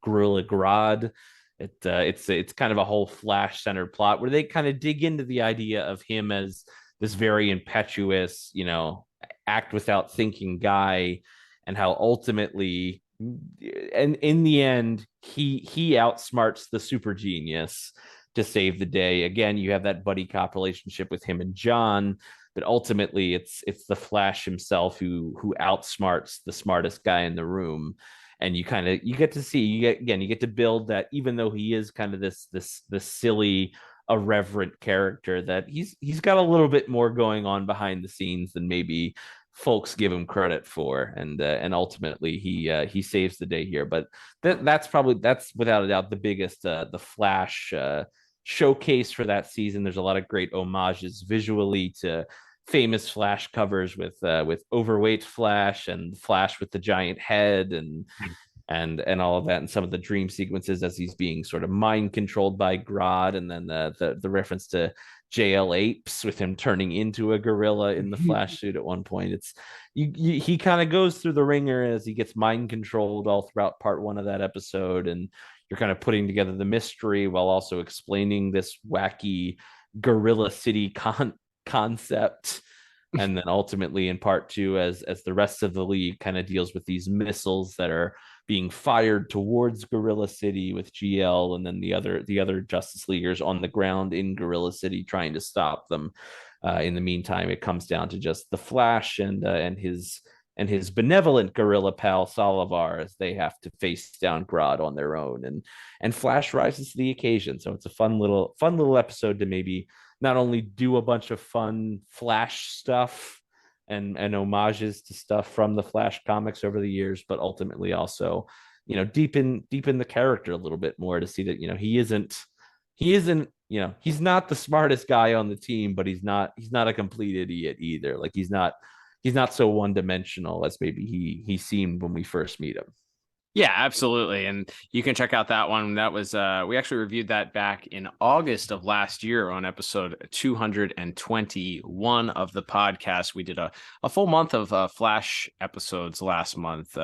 Speaker 6: Gorilla Grodd. It's kind of a whole Flash centered plot where they kind of dig into the idea of him as this very impetuous, act without thinking guy, and how ultimately, and in the end, he outsmarts the super genius to save the day. Again, you have that buddy cop relationship with him and John, but ultimately it's the Flash himself who outsmarts the smartest guy in the room. And you get to build that, even though he is kind of this silly, irreverent character, that he's got a little bit more going on behind the scenes than maybe folks give him credit for, and ultimately he saves the day here. But that's without a doubt the biggest the Flash showcase for that season. There's a lot of great homages visually to famous Flash covers with overweight Flash and Flash with the giant head and all of that, and some of the dream sequences as he's being sort of mind controlled by Grodd, and then the reference to JL Apes with him turning into a gorilla in the Flash suit at one point. He kind of goes through the ringer as he gets mind controlled all throughout part 1 of that episode, and you're kind of putting together the mystery while also explaining this wacky Gorilla City concept. And then ultimately in part 2, as the rest of the league kind of deals with these missiles that are being fired towards Gorilla City with GL, and then the other Justice Leaguers on the ground in Gorilla City trying to stop them. In the meantime, it comes down to just the Flash and his benevolent gorilla pal Solovar, as they have to face down Grodd on their own, and Flash rises to the occasion. So it's a fun little episode to maybe not only do a bunch of fun Flash stuff and homages to stuff from the Flash comics over the years, but ultimately also, deepen the character a little bit more, to see that, he isn't, he's not the smartest guy on the team, but he's not a complete idiot either. Like he's not so one-dimensional as maybe he seemed when we first meet him.
Speaker 7: Yeah, absolutely. And you can check out that one. That was we actually reviewed that back in August of last year on episode 221 of the podcast. We did a full month of Flash episodes last month,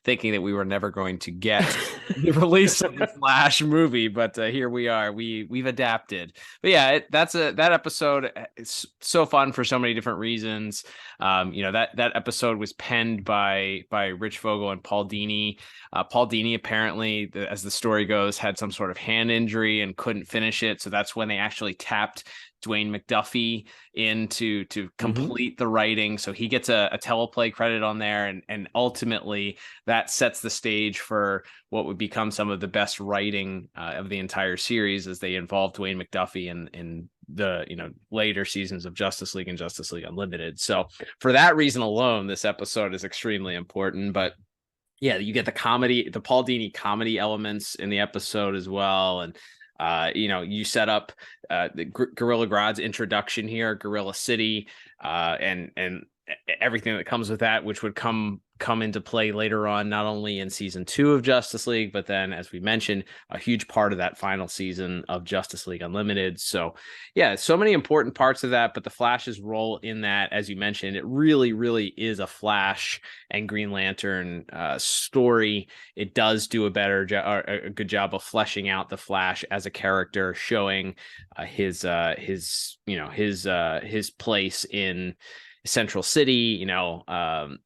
Speaker 7: thinking that we were never going to get the release of the Flash movie, but here we are. We've adapted. But yeah, that episode is so fun for so many different reasons. That episode was penned by Rich Vogel and Paul Dini. Paul Dini apparently, as the story goes, had some sort of hand injury and couldn't finish it. So that's when they actually tapped Dwayne McDuffie in to complete the writing. So he gets a teleplay credit on there. And ultimately that sets the stage for what would become some of the best writing of the entire series, as they involve Dwayne McDuffie in the later seasons of Justice League and Justice League Unlimited. So for that reason alone, this episode is extremely important. But yeah, you get the Paul Dini comedy elements in the episode as well. And, you set up the Gorilla Grodd's introduction here, Gorilla City, and everything that comes with that, which would come come into play later on, not only in season 2 of Justice League, but then, as we mentioned, a huge part of that final season of Justice League Unlimited. So yeah, so many important parts of that, but the Flash's role in that, as you mentioned, it really, really is a Flash and Green Lantern story. It does do a good job of fleshing out the Flash as a character, showing his place in Central City. Him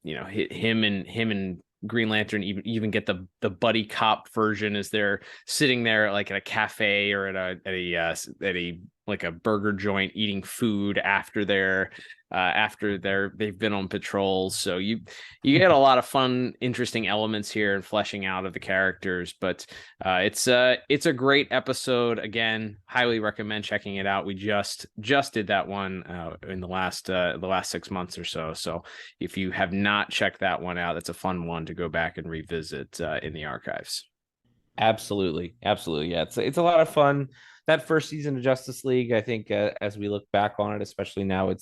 Speaker 7: and Green Lantern even get the buddy cop version as they're sitting there like at a cafe or at a like a burger joint eating food after they've been on patrols. So you get a lot of fun, interesting elements here and fleshing out of the characters. But it's a great episode. Again, highly recommend checking it out. We just did that one in the last 6 months or so. So if you have not checked that one out, that's a fun one to go back and revisit in the archives.
Speaker 6: Absolutely. Yeah, it's a lot of fun. That first season of Justice League, I think, as we look back on it, especially now,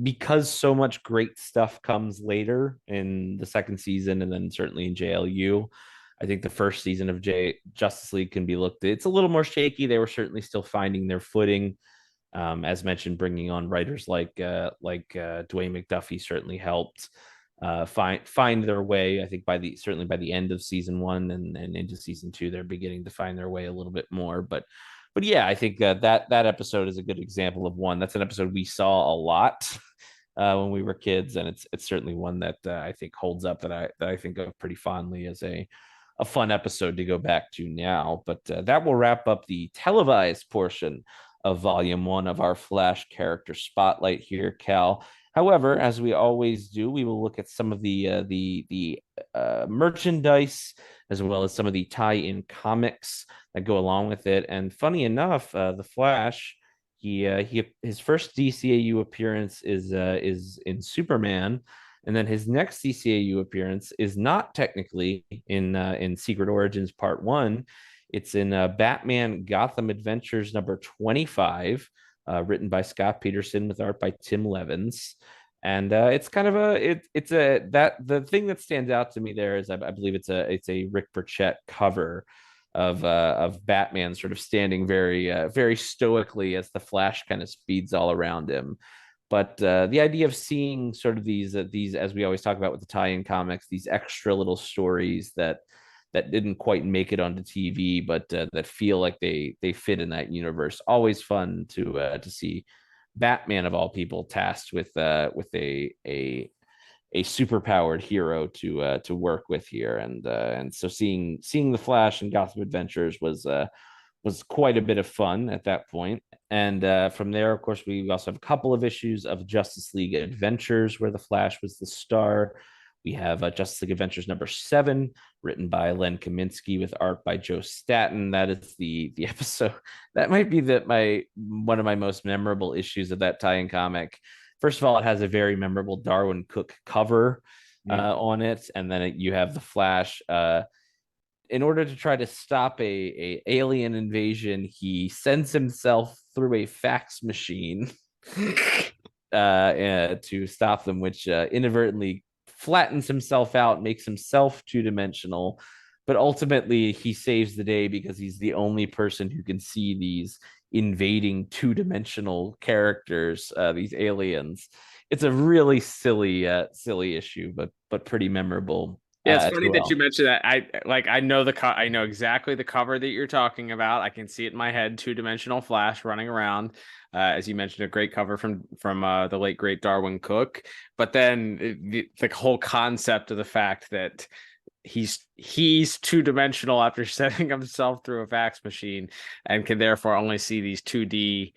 Speaker 6: because so much great stuff comes later in the second season, and then certainly in JLU. I think the first season of Justice League can be looked at. It's a little more shaky. They were certainly still finding their footing. As mentioned, bringing on writers like Dwayne McDuffie certainly helped find their way. I think certainly by the end of season 1 and into season 2, they're beginning to find their way a little bit more. But yeah, I think that episode is a good example of one. That's an episode we saw a lot when we were kids, and it's certainly one that I think holds up, that I think of pretty fondly as a fun episode to go back to now. But that will wrap up the televised portion of Volume 1 of our Flash Character Spotlight here, Cal. However, as we always do, we will look at some of the merchandise, as well as some of the tie-in comics that go along with it. And funny enough, the Flash, his first DCAU appearance is in Superman, and then his next DCAU appearance is not technically in Secret Origins Part 1. It's in Batman Gotham Adventures number 25. Written by Scott Peterson with art by Tim Levins. And it's kind of the thing that stands out to me there is I believe it's a Rick Burchett cover of Batman sort of standing very very stoically as the Flash kind of speeds all around him. But the idea of seeing sort of these, as we always talk about with the tie-in comics, these extra little stories that didn't quite make it onto TV, but that feel like they fit in that universe. Always fun to see Batman of all people tasked with a superpowered hero to work with here, and so seeing the Flash and Gotham Adventures was quite a bit of fun at that point. And from there, of course, we also have a couple of issues of Justice League Adventures where the Flash was the star. We have Justice League Adventures number 7, written by Len Kaminsky with art by Joe Staton. That is the episode that might be one of my most memorable issues of that tie-in comic. First of all, it has a very memorable Darwin Cook cover on it, and then you have the Flash. In order to try to stop a alien invasion, he sends himself through a fax machine to stop them, which inadvertently flattens himself out, makes himself two-dimensional, but ultimately he saves the day because he's the only person who can see these invading two-dimensional characters, these aliens. It's a really silly issue, but pretty memorable.
Speaker 7: Yeah, it's funny that you mentioned that. I know exactly the cover that you're talking about. I can see it in my head, two-dimensional Flash running around. As you mentioned, a great cover from the late great Darwin Cook. But then the whole concept of the fact that he's two-dimensional after setting himself through a fax machine and can therefore only see these 2D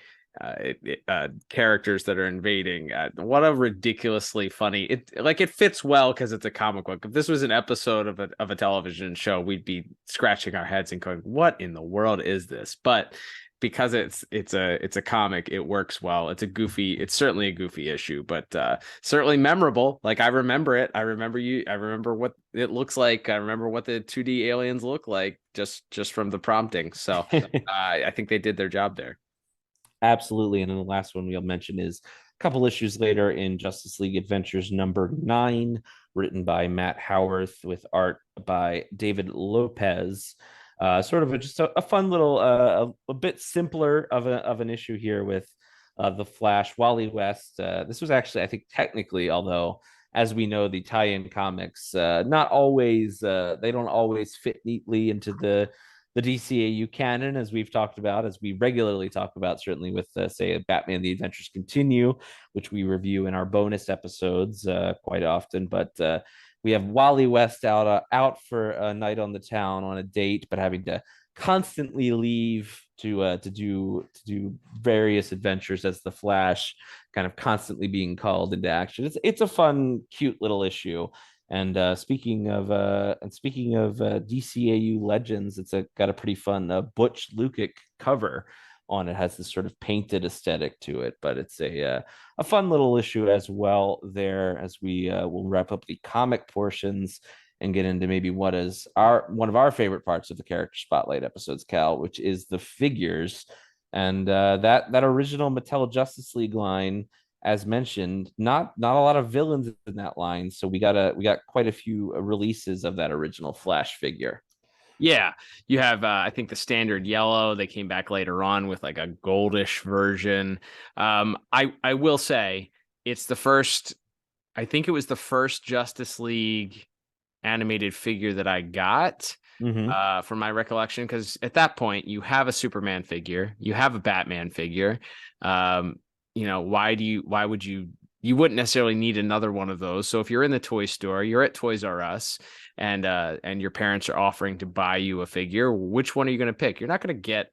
Speaker 7: characters that are invading. What a ridiculously funny it fits well because it's a comic book. If this was an episode of a television show, we'd be scratching our heads and going, what in the world is this? But because it's a comic, it works well. It's certainly a goofy issue, but certainly memorable. Like, I remember it. I remember what it looks like. I remember what the 2D aliens look like just from the prompting. So I think they did their job there.
Speaker 6: Absolutely. And then the last one we'll mention is couple issues later in Justice League Adventures number 9, written by Matt Howarth with art by David Lopez. Sort of just a fun little, a bit simpler of an issue here with the Flash, Wally West. This was actually, I think, technically, although as we know, the tie-in comics not always they don't always fit neatly into the DCAU canon, as we've talked about, as we regularly talk about, certainly with say Batman: The Adventures Continue, which we review in our bonus episodes quite often. But we have Wally West out for a night on the town on a date, but having to constantly leave to do various adventures as the Flash, kind of constantly being called into action. It's a fun, cute little issue. And speaking of DCAU legends, it's got a pretty fun Butch Lukic cover on it. Has this sort of painted aesthetic to it, but it's a fun little issue as well. There, as we will wrap up the comic portions and get into maybe what is one of our favorite parts of the Character Spotlight episodes, Cal, which is the figures. And that original Mattel Justice League line, as mentioned, not a lot of villains in that line, so we got quite a few releases of that original Flash figure.
Speaker 7: Yeah, you have I think the standard yellow. They came back later on with like a goldish version. I will say it's the first. I think it was the first Justice League animated figure that I got. From my recollection, because at that point you have a Superman figure, you have a Batman figure. Why would you wouldn't necessarily need another one of those. So if you're in the toy store, you're at Toys R Us, and your parents are offering to buy you a figure, which one are you going to pick? You're not going to get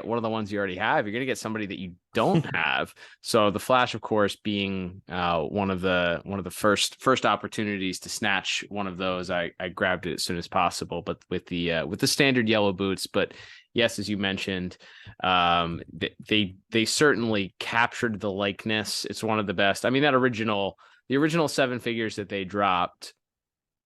Speaker 7: one of the ones you already have. You're going to get somebody that you don't have. So the Flash, of course, being one of the first opportunities to snatch one of those, I grabbed it as soon as possible. But with the standard yellow boots. But yes, as you mentioned, they certainly captured the likeness. It's one of the best. I mean, the original 7 figures that they dropped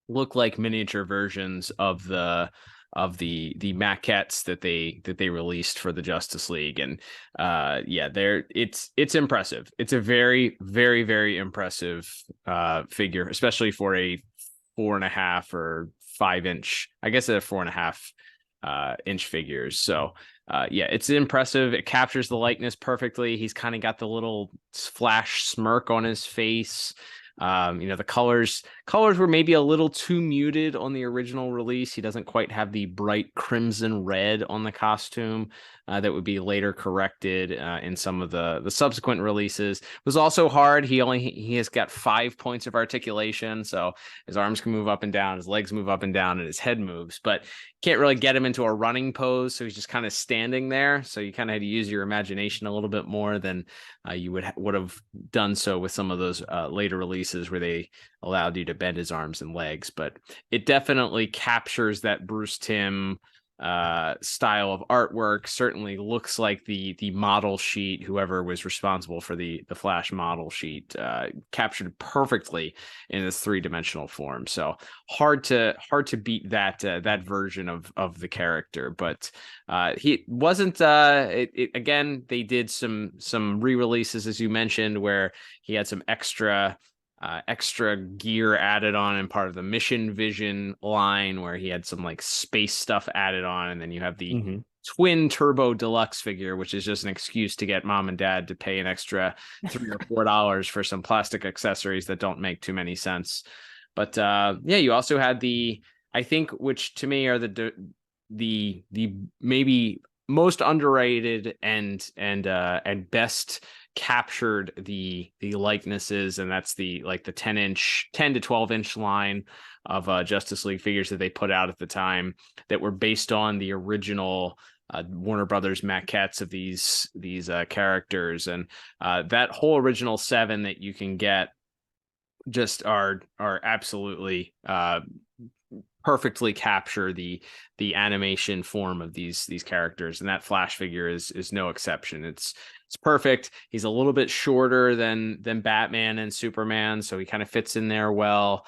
Speaker 7: look like miniature versions of the maquettes that they released for the Justice League. And it's impressive. It's a very, very, very impressive figure, especially for a 4.5 or 5 inch. I guess they're 4.5 inch figures. So it's impressive. It captures the likeness perfectly. He's kind of got the little Flash smirk on his face. The colors were maybe a little too muted on the original release. He doesn't quite have the bright crimson red on the costume that would be later corrected in some of the subsequent releases. It was also hard. He has got 5 points of articulation, so his arms can move up and down, his legs move up and down, and his head moves, but can't really get him into a running pose, so he's just kind of standing there. So you kind of had to use your imagination a little bit more than you would have done so with some of those later releases where they allowed you to bend his arms and legs. But it definitely captures that Bruce Timm style of artwork. Certainly looks like the model sheet, whoever was responsible for the Flash model sheet, captured perfectly in this 3-dimensional form. So hard to beat that version of the character. But he wasn't again, they did some re-releases, as you mentioned, where he had some extra gear added on in part of the Mission Vision line, where he had some like space stuff added on, and then you have the twin turbo deluxe figure, which is just an excuse to get mom and dad to pay an extra $3 or $4 for some plastic accessories that don't make too many sense. But you also had I think, which to me are the maybe most underrated and best captured the likenesses, and that's the 10 to 12 inch line of Justice League figures that they put out at the time that were based on the original Warner Brothers maquettes of these characters. And that whole original 7 that you can get just are absolutely perfectly capture the animation form of these characters, and that Flash figure is no exception. It's perfect. He's a little bit shorter than Batman and Superman, so he kind of fits in there well.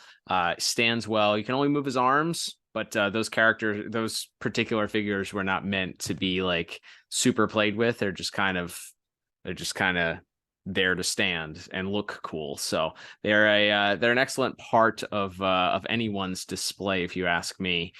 Speaker 7: Stands well. You can only move his arms, but those particular figures were not meant to be like super played with. They're just kind of there to stand and look cool. So they're an excellent part of anyone's display, if you ask me.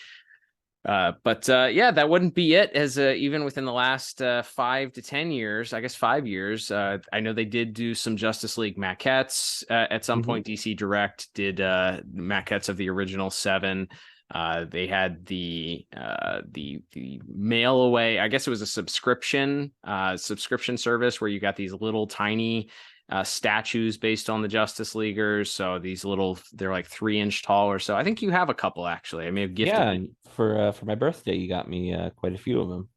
Speaker 7: But that wouldn't be it, as even within the last 5 to 10 years, I guess 5 years, I know they did do some Justice League maquettes at some point. DC Direct did maquettes of the original 7. They had the mail away. I guess it was a subscription service where you got these little tiny statues based on the Justice Leaguers. So they're like 3-inch tall or so. I think you have a couple, actually. I may have gifted them.
Speaker 6: For my birthday, you got me quite a few of them.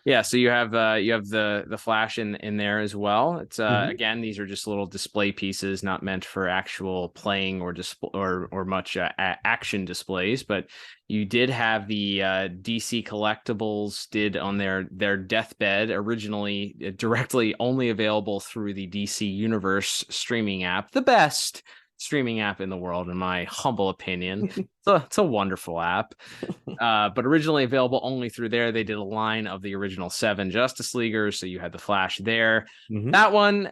Speaker 7: Yeah, so you have the Flash in there as well. It's again, these are just little display pieces, not meant for actual playing or much action displays. But you did have the DC Collectibles did on their deathbed, originally directly only available through the DC Universe streaming app, the best streaming app in the world, in my humble opinion. It's a wonderful app, but originally available only through there. They did a line of the original 7 Justice Leaguers, so you had the Flash there. That one,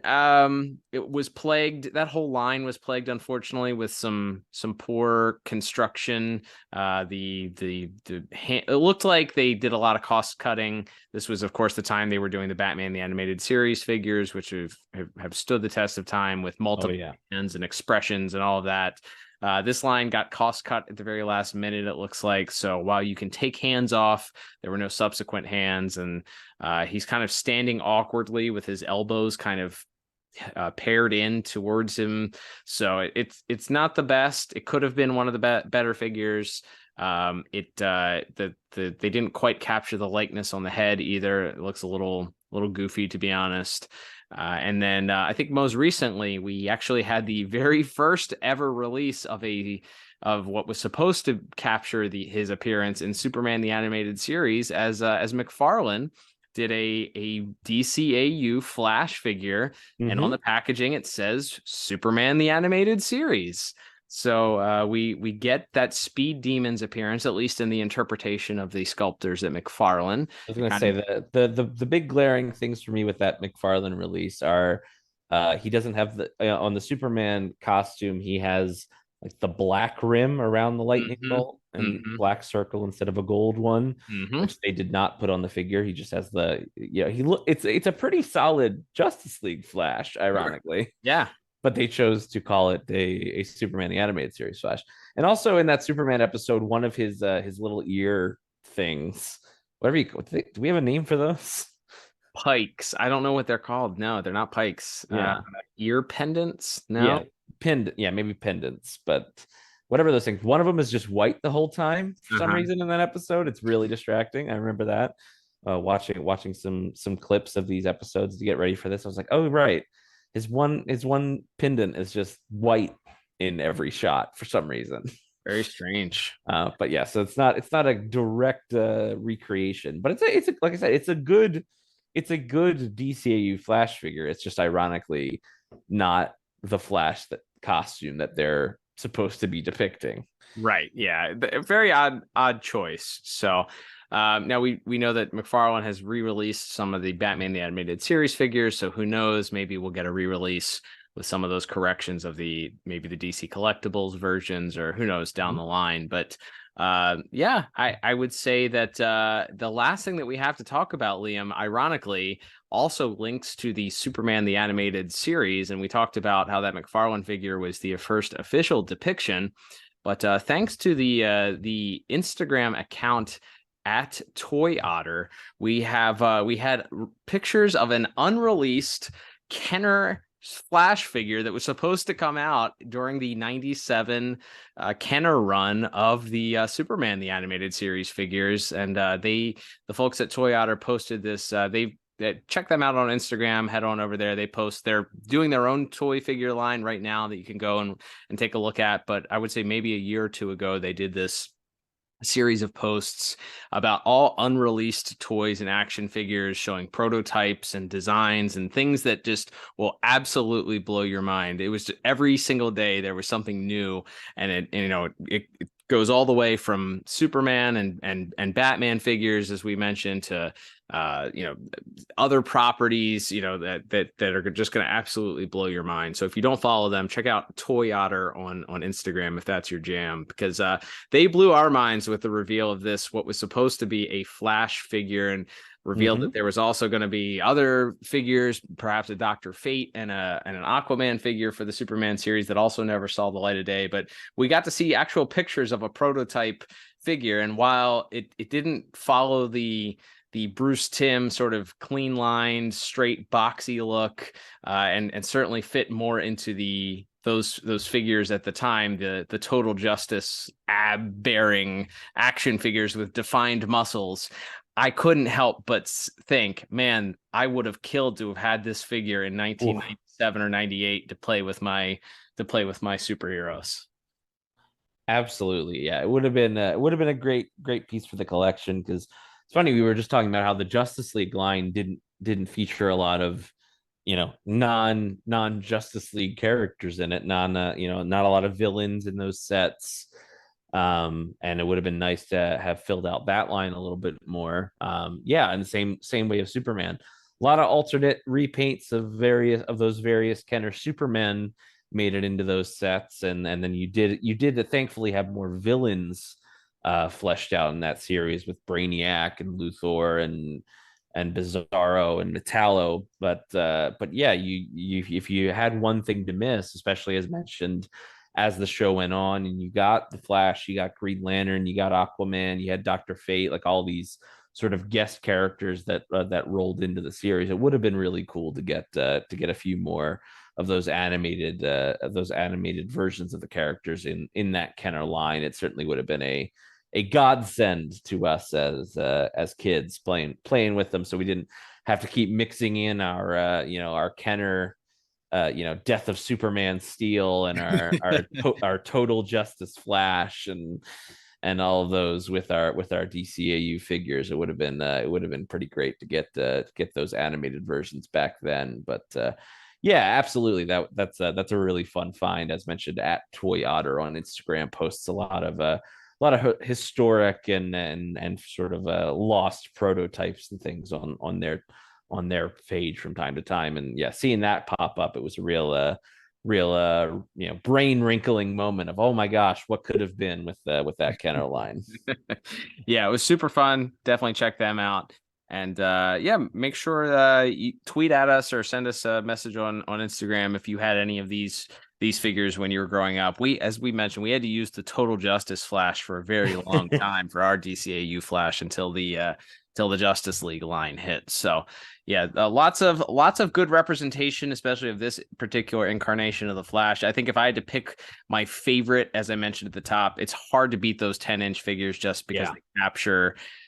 Speaker 7: it was plagued. That whole line was plagued, unfortunately, with some poor construction. It looked like they did a lot of cost cutting. This was, of course, the time they were doing the Batman the Animated Series figures, which have stood the test of time with multiple hands and expressions and all of that. This line got cost cut at the very last minute, it looks like. So while you can take hands off, there were no subsequent hands, and he's kind of standing awkwardly with his elbows kind of paired in towards him. So it's not the best. It could have been one of the better figures. They didn't quite capture the likeness on the head either. It looks a little goofy, to be honest. And then I think most recently we actually had the very first ever release of what was supposed to capture his appearance in Superman the Animated Series, as McFarlane did a DCAU Flash figure, and on the packaging it says Superman the Animated Series. So we get that Speed Demon's appearance, at least in the interpretation of the sculptors at McFarlane.
Speaker 6: I was going to say the big glaring things for me with that McFarlane release are he doesn't have on the Superman costume, he has like the black rim around the lightning bolt and black circle instead of a gold one, which they did not put on the figure. He just has it's a pretty solid Justice League Flash, ironically.
Speaker 7: Yeah.
Speaker 6: But they chose to call it a Superman the Animated Series Flash. And also in that Superman episode, one of his little ear things, do we have a name for those?
Speaker 7: Pikes. I don't know what they're called. No, they're not pikes.
Speaker 6: Yeah.
Speaker 7: Ear pendants? No.
Speaker 6: Yeah, maybe pendants, but whatever those things. One of them is just white the whole time for some reason in that episode. It's really distracting. I remember that. Watching some clips of these episodes to get ready for this. I was like, oh right. His one pendant is just white in every shot for some reason.
Speaker 7: Very strange.
Speaker 6: But yeah, so it's not a direct recreation, but it's like I said, it's a good DCAU Flash figure. It's just ironically not the Flash costume that they're supposed to be depicting.
Speaker 7: Right. Yeah. A very odd choice. So now we know that McFarlane has re-released some of the Batman the Animated Series figures, so who knows, maybe we'll get a re-release with some of those corrections of maybe the DC Collectibles versions, or who knows down the line. But I would say that the last thing that we have to talk about, Liam, ironically, also links to the Superman the Animated Series, and we talked about how that McFarlane figure was the first official depiction, but thanks to the Instagram account at Toy Otter, we had pictures of an unreleased Kenner Flash figure that was supposed to come out during the 97 Kenner run of the Superman the Animated Series figures, and the folks at Toy Otter posted this. Check them out on Instagram. Head on over there. They're doing their own toy figure line right now that you can go and take a look at. But I would say maybe a year or two ago they did this series of posts about all unreleased toys and action figures, showing prototypes and designs and things that just will absolutely blow your mind. It was every single day there was something new, and it goes all the way from Superman and Batman figures, as we mentioned, to other properties, that are just going to absolutely blow your mind. So if you don't follow them, check out Toy Otter on Instagram if that's your jam, because they blew our minds with the reveal of this, what was supposed to be a Flash figure, and revealed that there was also going to be other figures, perhaps a Dr. Fate and an Aquaman figure for the Superman series that also never saw the light of day. But we got to see actual pictures of a prototype figure, and while it didn't follow the Bruce Timm sort of clean lined, straight, boxy look, and certainly fit more into those figures at the time, the Total Justice ab bearing action figures with defined muscles, I couldn't help but think, man, I would have killed to have had this figure in 1997 or 98 to play with my superheroes.
Speaker 6: Absolutely, yeah, it would have been a great piece for the collection, because it's funny, we were just talking about how the Justice League line didn't feature a lot of non Justice League characters in it, not a lot of villains in those sets. And it would have been nice to have filled out that line a little bit more. And the same way of Superman. A lot of alternate repaints of those various Kenner Supermen made it into those sets, and then you did thankfully have more villains fleshed out in that series with Brainiac and Luthor and Bizarro and Metallo. But yeah, you if you had one thing to miss, especially as mentioned as the show went on, and you got the Flash, you got Green Lantern, you got Aquaman, you had Dr. Fate, like all these sort of guest characters that rolled into the series. It would have been really cool to get a few more of those animated versions of the characters in that Kenner line. It certainly would have been a godsend to us as kids playing with them, so we didn't have to keep mixing in our Kenner Death of Superman Steel and our Total Justice Flash and all of those with our DCAU figures. It would have been pretty great to get those animated versions back then. But yeah, absolutely, that's a really fun find. As mentioned, at Toy Otter on Instagram posts a lot of historic and sort of lost prototypes and things on their page from time to time. And yeah, seeing that pop up, it was a real brain wrinkling moment of, oh my gosh, what could have been with that Kenner line.
Speaker 7: Yeah, it was super fun. Definitely check them out. And make sure you tweet at us or send us a message on Instagram if you had any of these figures when you were growing up. As we mentioned, we had to use the Total Justice Flash for a very long time for our DCAU Flash until the Justice League line hit. So yeah, lots of good representation, especially of this particular incarnation of the Flash. I think if I had to pick my favorite, as I mentioned at the top, it's hard to beat those 10-inch figures just because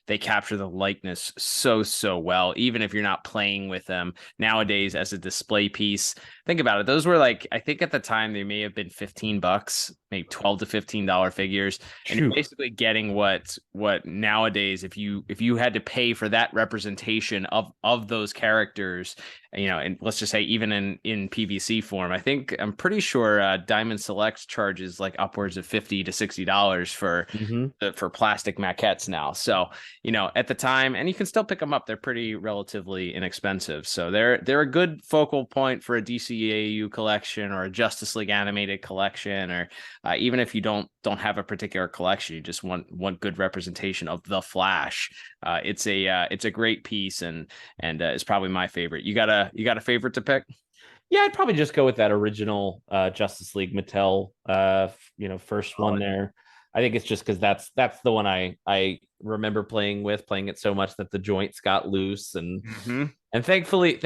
Speaker 7: they capture the likeness so well, even if you're not playing with them nowadays as a display piece. Think about it. Those were I think at the time they may have been $15, maybe $12 to $15 figures. And you're basically getting what nowadays, if you had to pay for that representation of those characters, and let's just say even in PVC form, I'm pretty sure Diamond Select charges upwards of $50 to $60 for plastic maquettes now. So, at the time, and you can still pick them up, they're pretty relatively inexpensive. So they're a good focal point for a DCAU collection or a Justice League animated collection, or even if you don't have a particular collection, you just want good representation of the Flash. It's a great piece, and it's probably my favorite. You got a favorite to pick?
Speaker 6: Yeah, I'd probably just go with that original Justice League Mattel first one there. I think it's just because that's the one I remember playing it so much that the joints got loose, and thankfully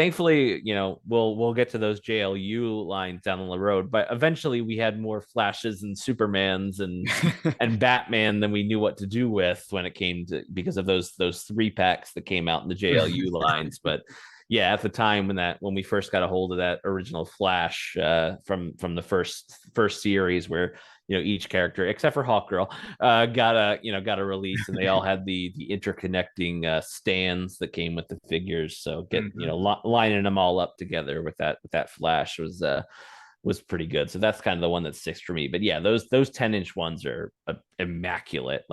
Speaker 6: we'll get to those JLU lines down the road, but eventually we had more Flashes and Supermans and Batman than we knew what to do with when it came to, because of those 3-packs that came out in the JLU lines. But yeah, at the time when we first got a hold of that original Flash from the first series, where each character except for Hawkgirl got a release, and they all had the interconnecting stands that came with the figures. So lining them all up together with that Flash was pretty good. So that's kind of the one that sticks for me. But yeah, those 10-inch ones are immaculate.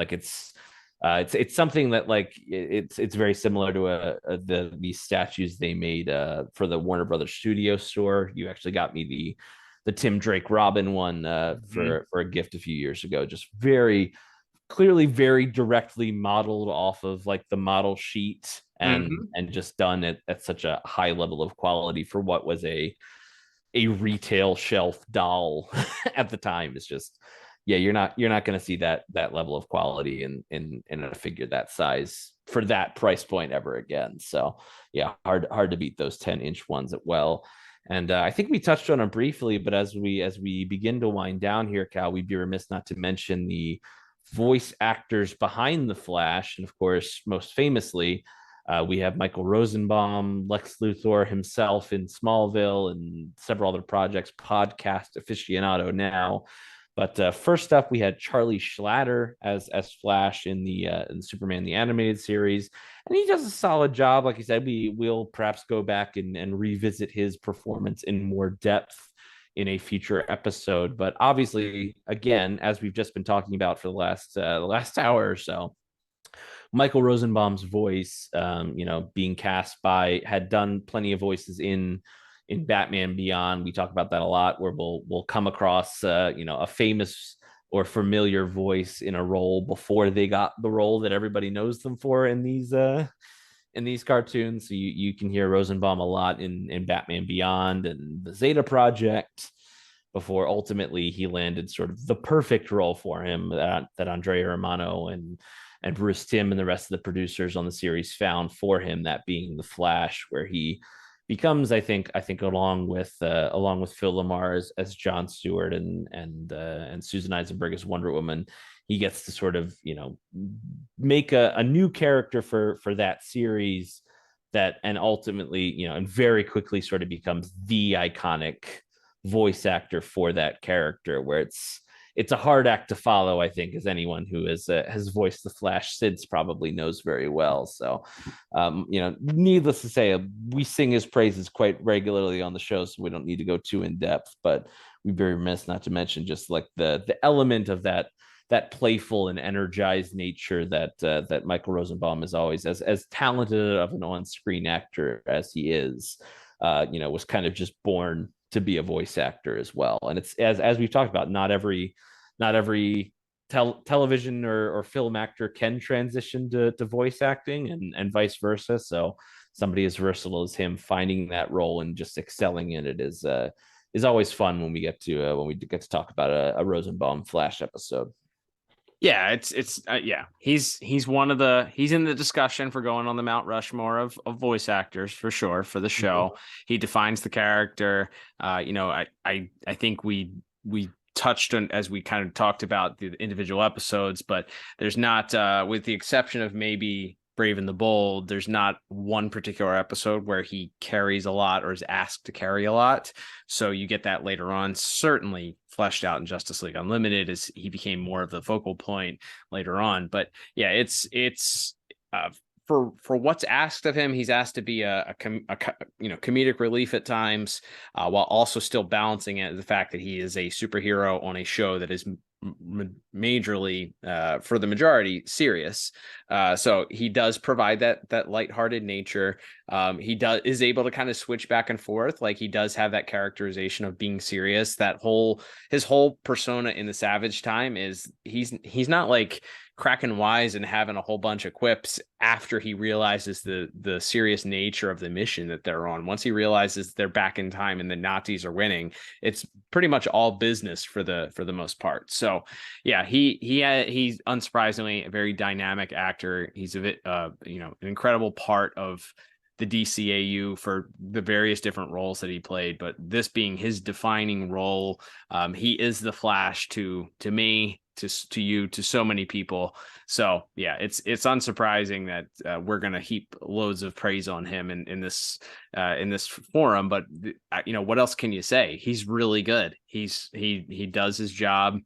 Speaker 6: It's something that like it's very similar to these statues they made for the Warner Brothers Studio store. You actually got me the Tim Drake Robin one for a gift a few years ago. Just very clearly, very directly modeled off of like the model sheet and just done at such a high level of quality for what was a retail shelf doll at the time. It's just, yeah, you're not going to see that level of quality in a figure that size for that price point ever again. So yeah, hard to beat those 10-inch ones at well. And I think we touched on it briefly, but as we begin to wind down here, Cal, we'd be remiss not to mention the voice actors behind the Flash. And of course, most famously, we have Michael Rosenbaum, Lex Luthor himself in Smallville and several other projects, podcast aficionado now. But first up, we had Charlie Schlatter as Flash in in Superman the Animated Series, and he does a solid job. Like you said, we'll perhaps go back and revisit his performance in more depth in a future episode. But obviously, again, as we've just been talking about for the last hour or so, Michael Rosenbaum's voice, being cast had done plenty of voices in Batman Beyond. We talk about that a lot, where we'll come across a famous or familiar voice in a role before they got the role that everybody knows them for in these cartoons. So you can hear Rosenbaum a lot in Batman Beyond and the Zeta Project before ultimately he landed sort of the perfect role for him that Andrea Romano and Bruce Timm and the rest of the producers on the series found for him, that being the Flash, where he becomes, I think along with Phil LaMarr as John Stewart and Susan Eisenberg as Wonder Woman, he gets to sort of make a new character for that series and ultimately and very quickly sort of becomes the iconic voice actor for that character, where it's a hard act to follow, I think, as anyone who has voiced the Flash since probably knows very well. So, needless to say, we sing his praises quite regularly on the show, so we don't need to go too in depth. But we'd be remiss not to mention just like the element of that playful and energized nature that Michael Rosenbaum is always, as talented of an on-screen actor as he is, was kind of just born to be a voice actor as well. And it's as we've talked about, not every television or film actor can transition to voice acting and vice versa. So somebody as versatile as him finding that role and just excelling in it is always fun when we get to talk about a Rosenbaum Flash episode.
Speaker 7: Yeah, he's in the discussion for going on the Mount Rushmore of voice actors for sure for the show. He defines the character. I think we touched on, as we kind of talked about the individual episodes, but there's not, with the exception of maybe Brave and the Bold, there's not one particular episode where he carries a lot or is asked to carry a lot. So you get that later on, certainly fleshed out in Justice League Unlimited as he became more of the focal point later on. But yeah, it's for what's asked of him, he's asked to be a comedic relief at times, while also still balancing it the fact that he is a superhero on a show that is majorly for the majority serious. So he does provide that lighthearted nature. He is able to kind of switch back and forth. Like he does have that characterization of being serious. His whole persona in the Savage Time is he's not like cracking wise and having a whole bunch of quips after he realizes the serious nature of the mission that they're on. Once he realizes they're back in time and the Nazis are winning, it's pretty much all business for the most part. So yeah, he's unsurprisingly a very dynamic actor. He's an incredible part of the DCAU for the various different roles that he played, but this being his defining role, he is the Flash to me, to you, to so many people. So yeah, it's unsurprising that we're going to heap loads of praise on him in this forum. But what else can you say? He's really good. He does his job.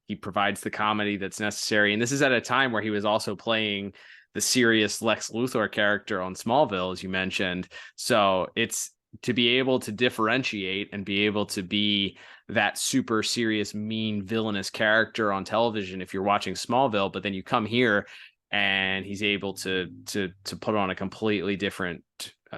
Speaker 7: He provides the comedy that's necessary. And this is at a time where he was also playing the serious Lex Luthor character on Smallville, as you mentioned. So it's to be able to differentiate and be able to be that super serious, mean, villainous character on television if you're watching Smallville, but then you come here and he's able to put on a completely different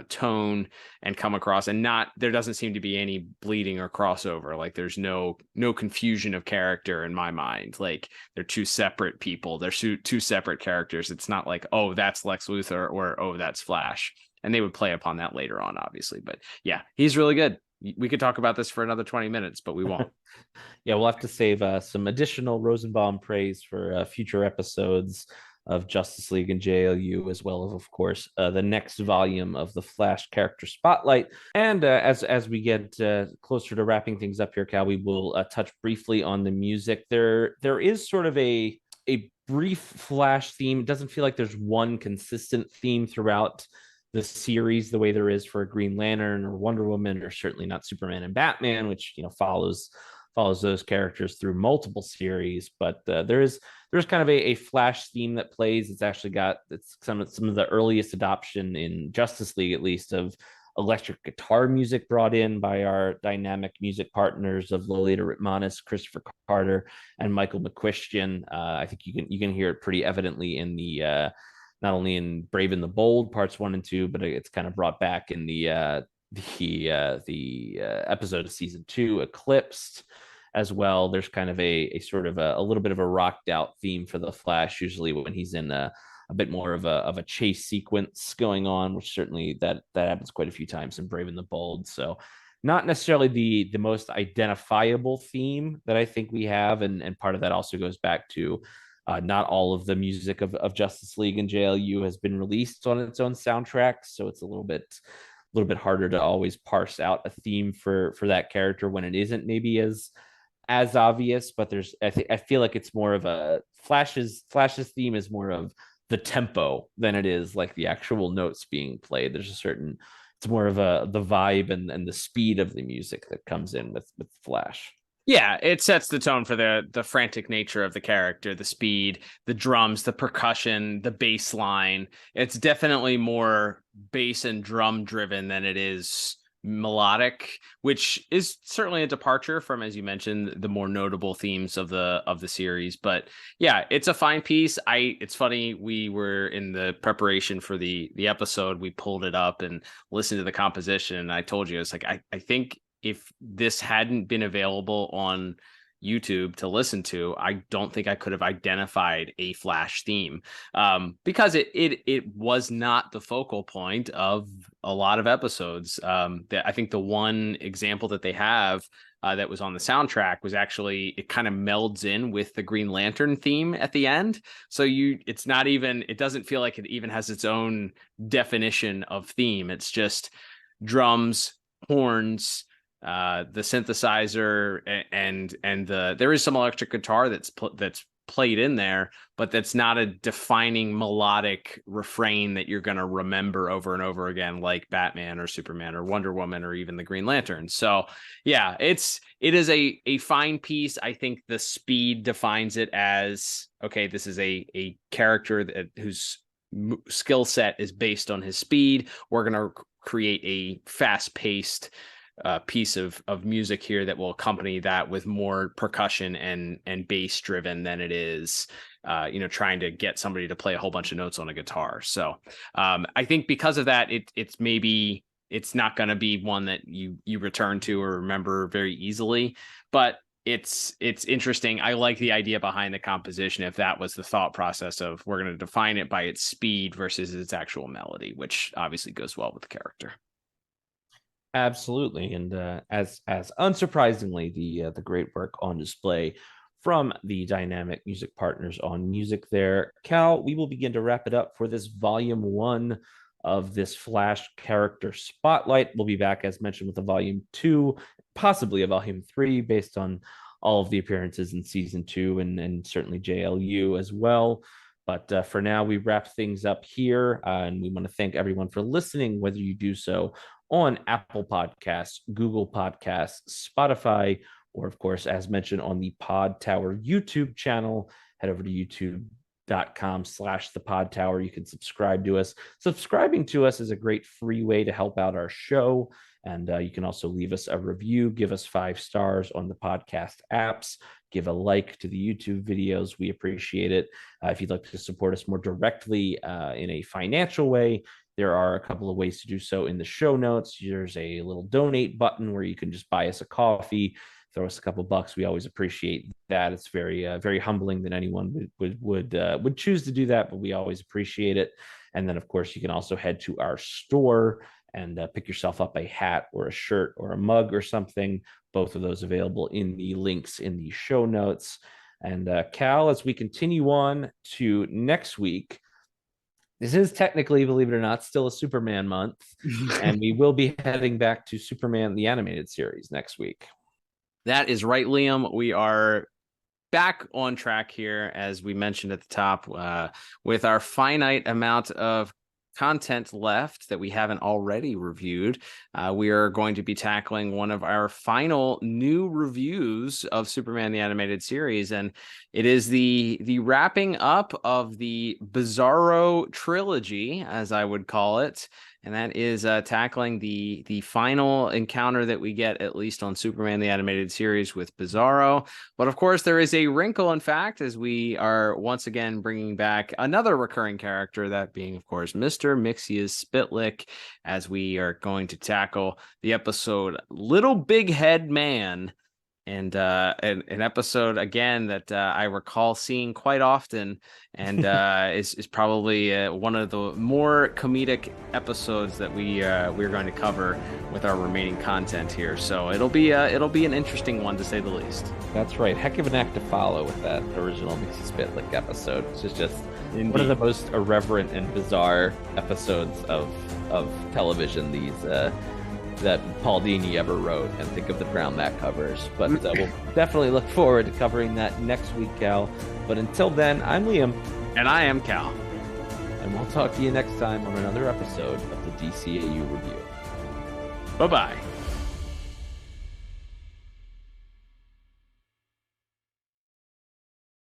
Speaker 7: tone and come across, and there doesn't seem to be any bleeding or crossover. Like there's no confusion of character in my mind. Like they're two separate people, they're two separate characters. It's not like, oh, that's Lex Luthor, or oh, that's Flash. And they would play upon that later on, obviously. But yeah, he's really good. We could talk about this for another 20 minutes, but we won't.
Speaker 6: Yeah, we'll have to save some additional Rosenbaum praise for future episodes of Justice League and JLU, as well as, of course, the next volume of the Flash Character Spotlight. And as we get closer to wrapping things up here, Cal, we will touch briefly on the music. There is sort of a brief Flash theme. It doesn't feel like there's one consistent theme throughout the series the way there is for a Green Lantern or Wonder Woman, or certainly not Superman and Batman, which follows those characters through multiple series. But there's kind of a Flash theme that plays. It's actually got some of the earliest adoption in Justice League, at least, of electric guitar music brought in by our dynamic music partners of Lolita Ritmanis, Christopher Carter, and Michael McQuistion. I think you can hear it pretty evidently in the not only in Brave and the Bold parts 1 and 2, but it's kind of brought back in the episode of season 2, Eclipsed, as well. There's kind of a sort of a little bit of a rocked out theme for the Flash, usually when he's in a bit more of a chase sequence going on, which certainly that happens quite a few times in Brave and the Bold. So not necessarily the most identifiable theme that I think we have, and part of that also goes back to not all of the music of Justice League and JLU has been released on its own soundtracks, so it's a little bit harder to always parse out a theme for that character when it isn't maybe as obvious. But I feel like it's more of a Flash's theme is more of the tempo than it is like the actual notes being played. It's more of the vibe and the speed of the music that comes in with Flash.
Speaker 7: Yeah, it sets the tone for the frantic nature of the character, the speed, the drums, the percussion, the bass line. It's definitely more bass and drum driven than it is melodic, which is certainly a departure from, as you mentioned, the more notable themes of the series. But yeah, it's a fine piece. It's funny, we were in the preparation for the episode, we pulled it up and listened to the composition, and I told you, it's like I think if this hadn't been available on YouTube to listen to, I don't think I could have identified a Flash theme, because it was not the focal point of a lot of episodes. I think the one example that they have that was on the soundtrack was actually, it kind of melds in with the Green Lantern theme at the end. So it doesn't feel like it even has its own definition of theme. It's just drums, horns, the synthesizer, and there is some electric guitar that's played in there, but that's not a defining melodic refrain that you're going to remember over and over again, like Batman or Superman or Wonder Woman or even the Green Lantern. So yeah, it is a fine piece. I think the speed defines it as, okay, this is a character whose skill set is based on his speed. We're going to create a fast-paced piece of music here that will accompany that with more percussion and bass driven than it is trying to get somebody to play a whole bunch of notes on a guitar. So I think because of that, it's not going to be one that you return to or remember very easily, but it's interesting. I like the idea behind the composition, if that was the thought process of, we're going to define it by its speed versus its actual melody, which obviously goes well with the character.
Speaker 6: Absolutely. And as unsurprisingly, the great work on display from the dynamic music partners on music there. Cal, we will begin to wrap it up for this volume 1 of this Flash Character Spotlight. We'll be back, as mentioned, with a volume 2, possibly a volume 3, based on all of the appearances in season 2 and certainly JLU as well. But for now, we wrap things up here, and we want to thank everyone for listening, whether you do so on Apple Podcasts, Google Podcasts, Spotify, or of course, as mentioned, on the Pod Tower YouTube channel. Head over to YouTube youtube.com/the-pod tower. You can subscribe to us. Subscribing to us is a great free way to help out our show. And you can also leave us a review, give us 5 stars on the podcast apps, give a like to the YouTube videos. We appreciate it. If you'd like to support us more directly in a financial way, there are a couple of ways to do so in the show notes. There's a little donate button where you can just buy us a coffee, throw us a couple bucks. We always appreciate that. It's very, very humbling that anyone would choose to do that, but we always appreciate it. And then, of course, you can also head to our store and pick yourself up a hat or a shirt or a mug or something. Both of those available in the links in the show notes. And Cal, as we continue on to next week, this is technically, believe it or not, still a Superman month. And we will be heading back to Superman, the animated series, next week.
Speaker 7: That is right, Liam. We are back on track here, as we mentioned at the top, with our finite amount of content left that we haven't already reviewed. We are going to be tackling one of our final new reviews of Superman the Animated Series, and it is the wrapping up of the Bizarro Trilogy, as I would call it. And that is tackling the final encounter that we get, at least on Superman the Animated Series, with Bizarro. But of course, there is a wrinkle, in fact, as we are once again bringing back another recurring character, that being, of course, Mr. Mixius Spitlick, as we are going to tackle the episode Little Big Head Man. And an episode, again, that I recall seeing quite often, and is probably one of the more comedic episodes that we're going to cover with our remaining content here. So it'll be an interesting one, to say the least.
Speaker 6: That's right. Heck of an act to follow with that original Mixie Spitlick episode. It's just
Speaker 7: Indeed.
Speaker 6: One of the most irreverent and bizarre episodes of television. That Paul Dini ever wrote, and think of the ground that covers. But we'll definitely look forward to covering that next week, Cal. But until then, I'm Liam.
Speaker 7: And I am Cal.
Speaker 6: And we'll talk to you next time on another episode of the DCAU Review.
Speaker 7: Bye-bye.